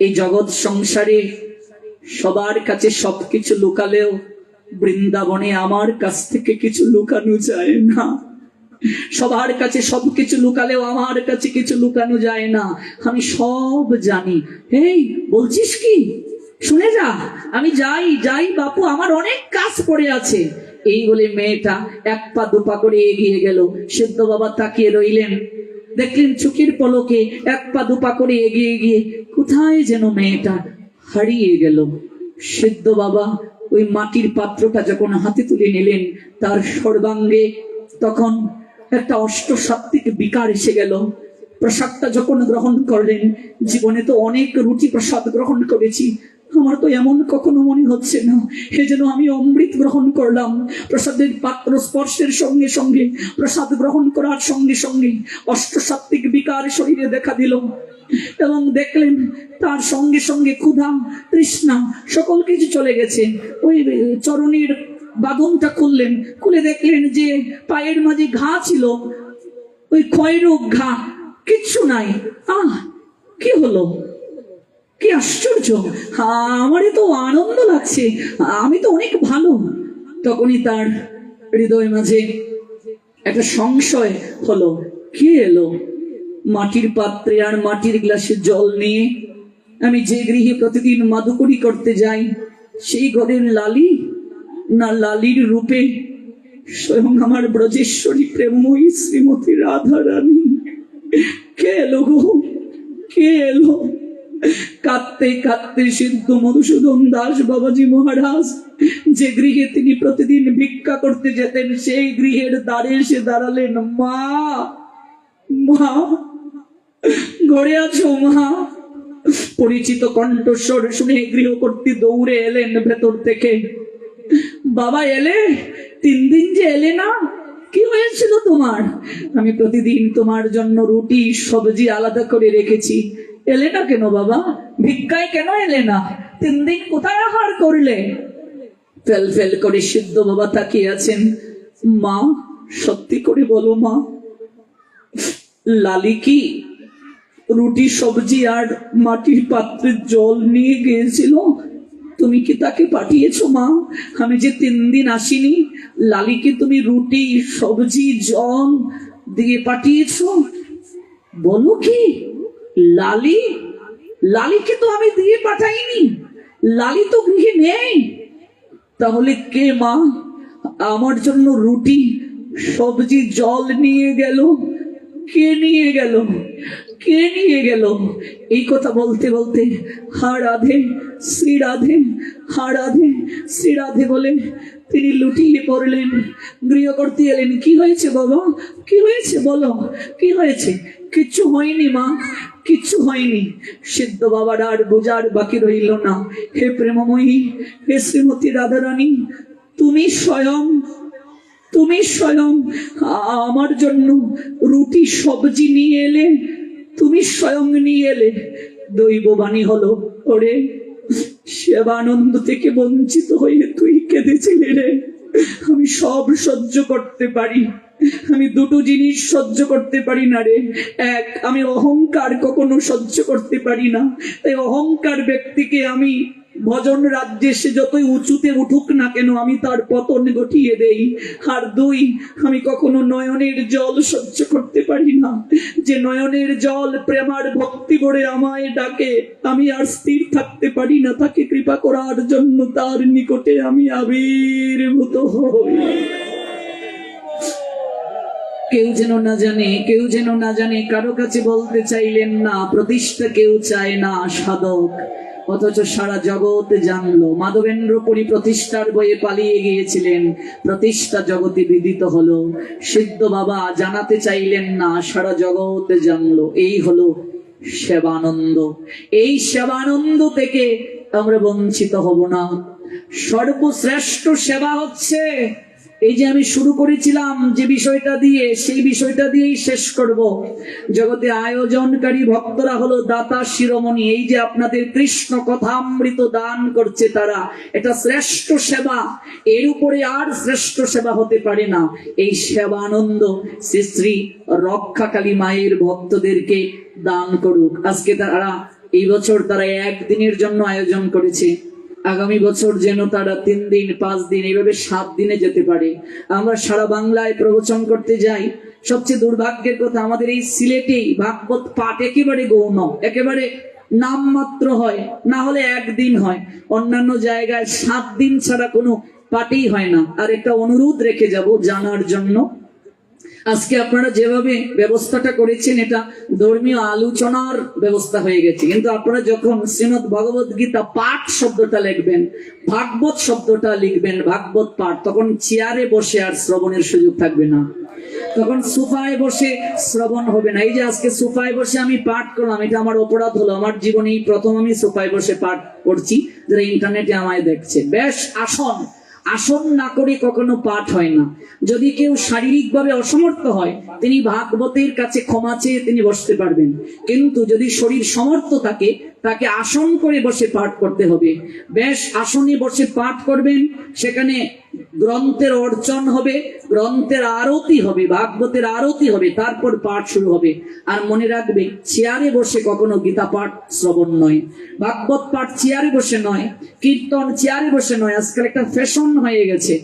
এই জগৎ সংসারে সবার কাছে সবকিছু লুকালেও বৃন্দাবনে আমার কাছ থেকে কিছু লুকানো যায় না। সবার কাছে সবকিছু লুকালেও আমার কাছে কিছু লুকানো যায় না। আমি সব জানি। এই বলছিস কি? শুনে যা, আমি যাই যাই বাপু, আমার অনেক কাজ পড়ে আছে। এই বলে মেয়েটা 1 পা 2 পা করে এগিয়ে গেল। সিদ্ধ বাবা তাকিয়ে রইলেন, দেখলেন চোখের পলকে 1 পা 2 পা করে এগিয়ে গিয়ে কোথায় যেন মেয়েটা হারিয়ে গেল। সিদ্ধ বাবা ওই মাটির পাত্রটা যখন হাতে তুলে নিলেন, তার সর্বাঙ্গে তখন একটা অষ্টসাত্ত্বিক বিকার এসে গেল। প্রসাদটা যখন গ্রহণ করলেন, জীবনে তো অনেক রুটি প্রসাদ গ্রহণ করেছি, আমার তো এমন কখনো মনে হচ্ছে না এ যেন আমি অমৃত গ্রহণ করলাম। প্রসাদের পাত্র স্পর্শের সঙ্গে সঙ্গে, প্রসাদ গ্রহণ করার সঙ্গে সঙ্গে অষ্টসাত্ত্বিক বিকার শরীরে দেখা দিল এবং দেখলেন তার সঙ্গে সঙ্গে ক্ষুধা তৃষ্ণা সকল কিছু চলে গেছে। ওই চরণের বাঁধনটা খুললেন, খুলে দেখলেন যে পায়ের মাঝে ঘা ছিল, ওই ক্ষয়রোগ ঘা, কিচ্ছু নাই। কি হলো? কি আশ্চর্য! আমারই তো আনন্দ লাগছে, আমি তো অনেক ভালো। তখনই তার হৃদয় মাঝে একটা সংশয় হলো। কে এলো মাটির পাত্রে আর মাটির গ্লাসে জল নিয়ে? আমি যে গৃহে প্রতিদিন মাদুকরি করতে যাই, সেই ঘরের লালি না লালির রূপে স্বয়ং আমার ব্রজেশ্বরী প্রেমময়ী শ্রীমতী রাধারানী? কে এলো গো? কে এলো? কাঁদতে কাঁদতে সিদ্ধ মধুসূদন দাস বাবাজি মহারাজ যে গৃহে তিনি প্রতিদিন ভিক্ষা করতে যেতেন, সেই গৃহের দ্বারে এসে দাঁড়ালেন। মা, মা, ঘরে আছো মা? পরিচিত কণ্ঠস্বর শুনে গৃহকর্ত্রী দৌড়ে এলেন ভেতর থেকে। বাবা এলে? 3 দিন যে এলে না, কি হয়েছিল তোমার? আমি প্রতিদিন তোমার জন্য রুটি সবজি আলাদা করে রেখেছি, এলে না কেন বাবা? ভিক্ষায় কেন এলে না? 3 দিন কোথায় আহার করলে? ফেল ফেল করে সিদ্ধ বাবা তাকিয়ে আছেন। মা, সত্যি করে বলো মা, লালি কি রুটি সবজি আর মাটির পাত্রে জল নিয়ে গিয়েছিল? তুমি কি তাকে পাঠিয়েছো মা? আমি যে 3 দিন আসিনি, লালিকে তুমি রুটি সবজি জল দিয়ে পাঠিয়েছো? বলো কি? লালি? লালিকে তো আমি দিয়ে পাঠাইনি, লালি তো গৃহে নেই। তাহলে কে মা আমার জন্য রুটি সবজি জল নিয়ে গেল? কে নিয়ে গেল? কে নিয়ে গেল? এই কথা বলতে বলতে হা রাধে শ্রী রাধে, হা রাধে শ্রী রাধে বলে তিনি লুটিয়ে পড়লেন। গৃহকর্ত্রী এলেন। কি হয়েছে বাবা? কি হয়েছে বলো, কি হয়েছে? কিচ্ছু হয়নি মা, কিচ্ছু হয়নি। সিদ্ধ বাবার আর বোঝার বাকি রইল না। হে প্রেমময়ী, হে শ্রীমতী রাধারানী, তুমি স্বয়ং আমার জন্য রুটি সবজি নিয়ে এলে, তুমি স্বয়ং নিয়ে এলে। দৈববাণী হলো, ওরে সেবানন্দ থেকে বঞ্চিত হয়ে তুই কেঁদেছিলি রে। আমি সব সহ্য করতে পারি, আমি 2টো জিনিস সহ্য করতে পারি না রে। এক, আমি অহংকার কখনো সহ্য করতে পারি না, তাই অহংকার ব্যক্তিকে আমি ভজন রাজ্যে সে যতই উঁচুতে উঠুক না কেন আমি তার পতন ঘটিয়ে দেই। আর 2, আমি কখনো নয়নের জল সহ্য করতে পারি না, যে নয়নের জল প্রেমার ভক্তি করে আমায় ডাকে, আমি আর স্থির থাকতে পারি না, তাকে কৃপা করার জন্য তার নিকটে আমি আবির্ভূত হই। কেউ যেন না জানে, কেউ যেন না জানে। কারো কাছে বলতে চাইলেন না, প্রতিষ্ঠা কেউ চায় না সাধক, অথচ সারা জগৎ জানলো। মাধবেন্দ্র পুরী প্রতিষ্ঠার বয়ে পালিয়ে গিয়েছিলেন, প্রতিষ্ঠা জগতে বিদিত হলো। সিদ্ধ বাবা জানাতে চাইলেন না, সারা জগৎ জানলো। এই হলো সেবানন্দ। এই সেবানন্দ থেকে আমরা বঞ্চিত হব না। সর্বশ্রেষ্ঠ সেবা হচ্ছে এই যে আমি শুরু করেছিলাম যে বিষয়টা দিয়ে, সেই বিষয়টা দিয়েই শেষ করব। জগতে আয়োজনকারী ভক্তরা হলো দাতা শিরোমণি। এই যে আপনাদের কৃষ্ণ কথামৃত দান করছে তারা, এটা শ্রেষ্ঠ সেবা। এর উপরে আর শ্রেষ্ঠ সেবা হতে পারে না। এই সেবানন্দ শ্রী শ্রী রক্ষাকালী মায়ের ভক্তদেরকে দান করুক। আজকে তারা এই বছর তারা 1 দিনের জন্য আয়োজন করেছে, আগামী বছর যেন তারা 3 দিন 5 দিন এইভাবে 7 দিনে যেতে পারে। আমরা সারা বাংলায় প্রবচন করতে যাই। সবচেয়ে দুর্ভাগ্যের কথা, আমাদের এই সিলেটেই ভাগবত পাঠ একেবারে গৌণ, একেবারে নামমাত্র হয়, না হলে 1 দিন হয়। অন্যান্য জায়গায় 7 দিন ছাড়া কোনো পাঠই হয় না। আর একটা অনুরোধ রেখে যাব জানার জন্য, আজকে আপনারা যেভাবে ব্যবস্থাটা করেছেন এটা ধর্মীয় আলোচনার ব্যবস্থা হয়ে গেছে, কিন্তু আপনারা যখন শ্রীমদ্ ভগবত গীতা পাঠ শব্দটা লিখবেন, ভাগবত শব্দটা লিখবেন, ভাগবত পাঠ, তখন চেয়ারে বসে আর শ্রবণের সুযোগ থাকবে না, তখন সোফায় বসে শ্রবণ হবে না। এই যে আজকে সোফায় বসে আমি পাঠ করলাম, এটা আমার অপরাধ হলো। আমার জীবনেই প্রথম আমি সোফায় বসে পাঠ করছি, যারা ইন্টারনেটে আমায় দেখছে। বেশ আসন না করে কখনো পাঠ হয় না। যদি কেউ শারীরিকভাবে অসমর্থ হয়, তিনি ভাগবতের কাছে ক্ষমা চেয়ে তিনি বসতে পারবেন, কিন্তু যদি শরীর সমর্থ থাকে তাকে আসন করে বসে পাঠ করতে হবে। বেশ আসনে বসে পাঠ করবেন, সেখানে গ্রন্থের অর্চন হবে, গ্রন্থের আরতি হবে, ভাগবতের আরতি হবে, তারপর পাঠ শুরু হবে। আর মনে রাখবে, চেয়ারে বসে কখনো গীতা পাঠ শ্রবণ নয়, ভাগবত পাঠ চেয়ারে বসে নয়, কীর্তন চেয়ারে বসে নয়। আজকাল একটা ফ্যাশন হয়ে গেছে।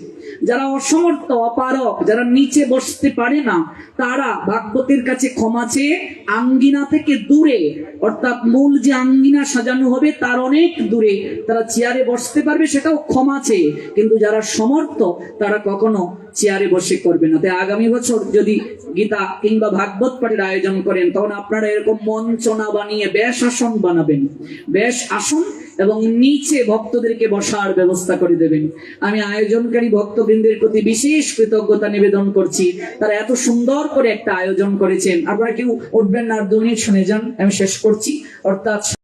যারা অসমর্থ, অপারক, যারা নিচে বসতে পারে না, তারা ভাগবতের কাছে ক্ষমা চেয়ে আঙ্গিনা থেকে দূরে, অর্থাৎ মূল যে আঙ্গিনা সাজানো হবে তার অনেক দূরে তারা চেয়ারে বসতে পারবে, সেটাও ক্ষমা চেয়ে। কিন্তু যারা সমর্থ তারা কখনো চেয়ারে বসে করবে না। তাই আগামী বছর যদি গীতা কিংবা ভাগবত পাঠের আয়োজন করেন, তখন আপনারা এরকম মঞ্চ না বানিয়ে বেশ আসন বানাবেন, বেশ আসন, এবং নিচে ভক্তদেরকে বসার ব্যবস্থা করে দেবেন। আমি আয়োজনকারী ভক্তবৃন্দের প্রতি বিশেষ কৃতজ্ঞতা নিবেদন করছি, তারা এত সুন্দর করে একটা আয়োজন করেছেন। আপনারা কেউ উঠবেন না, আর 2 মিনিট শুনে যান, আমি শেষ করছি। অর্থাৎ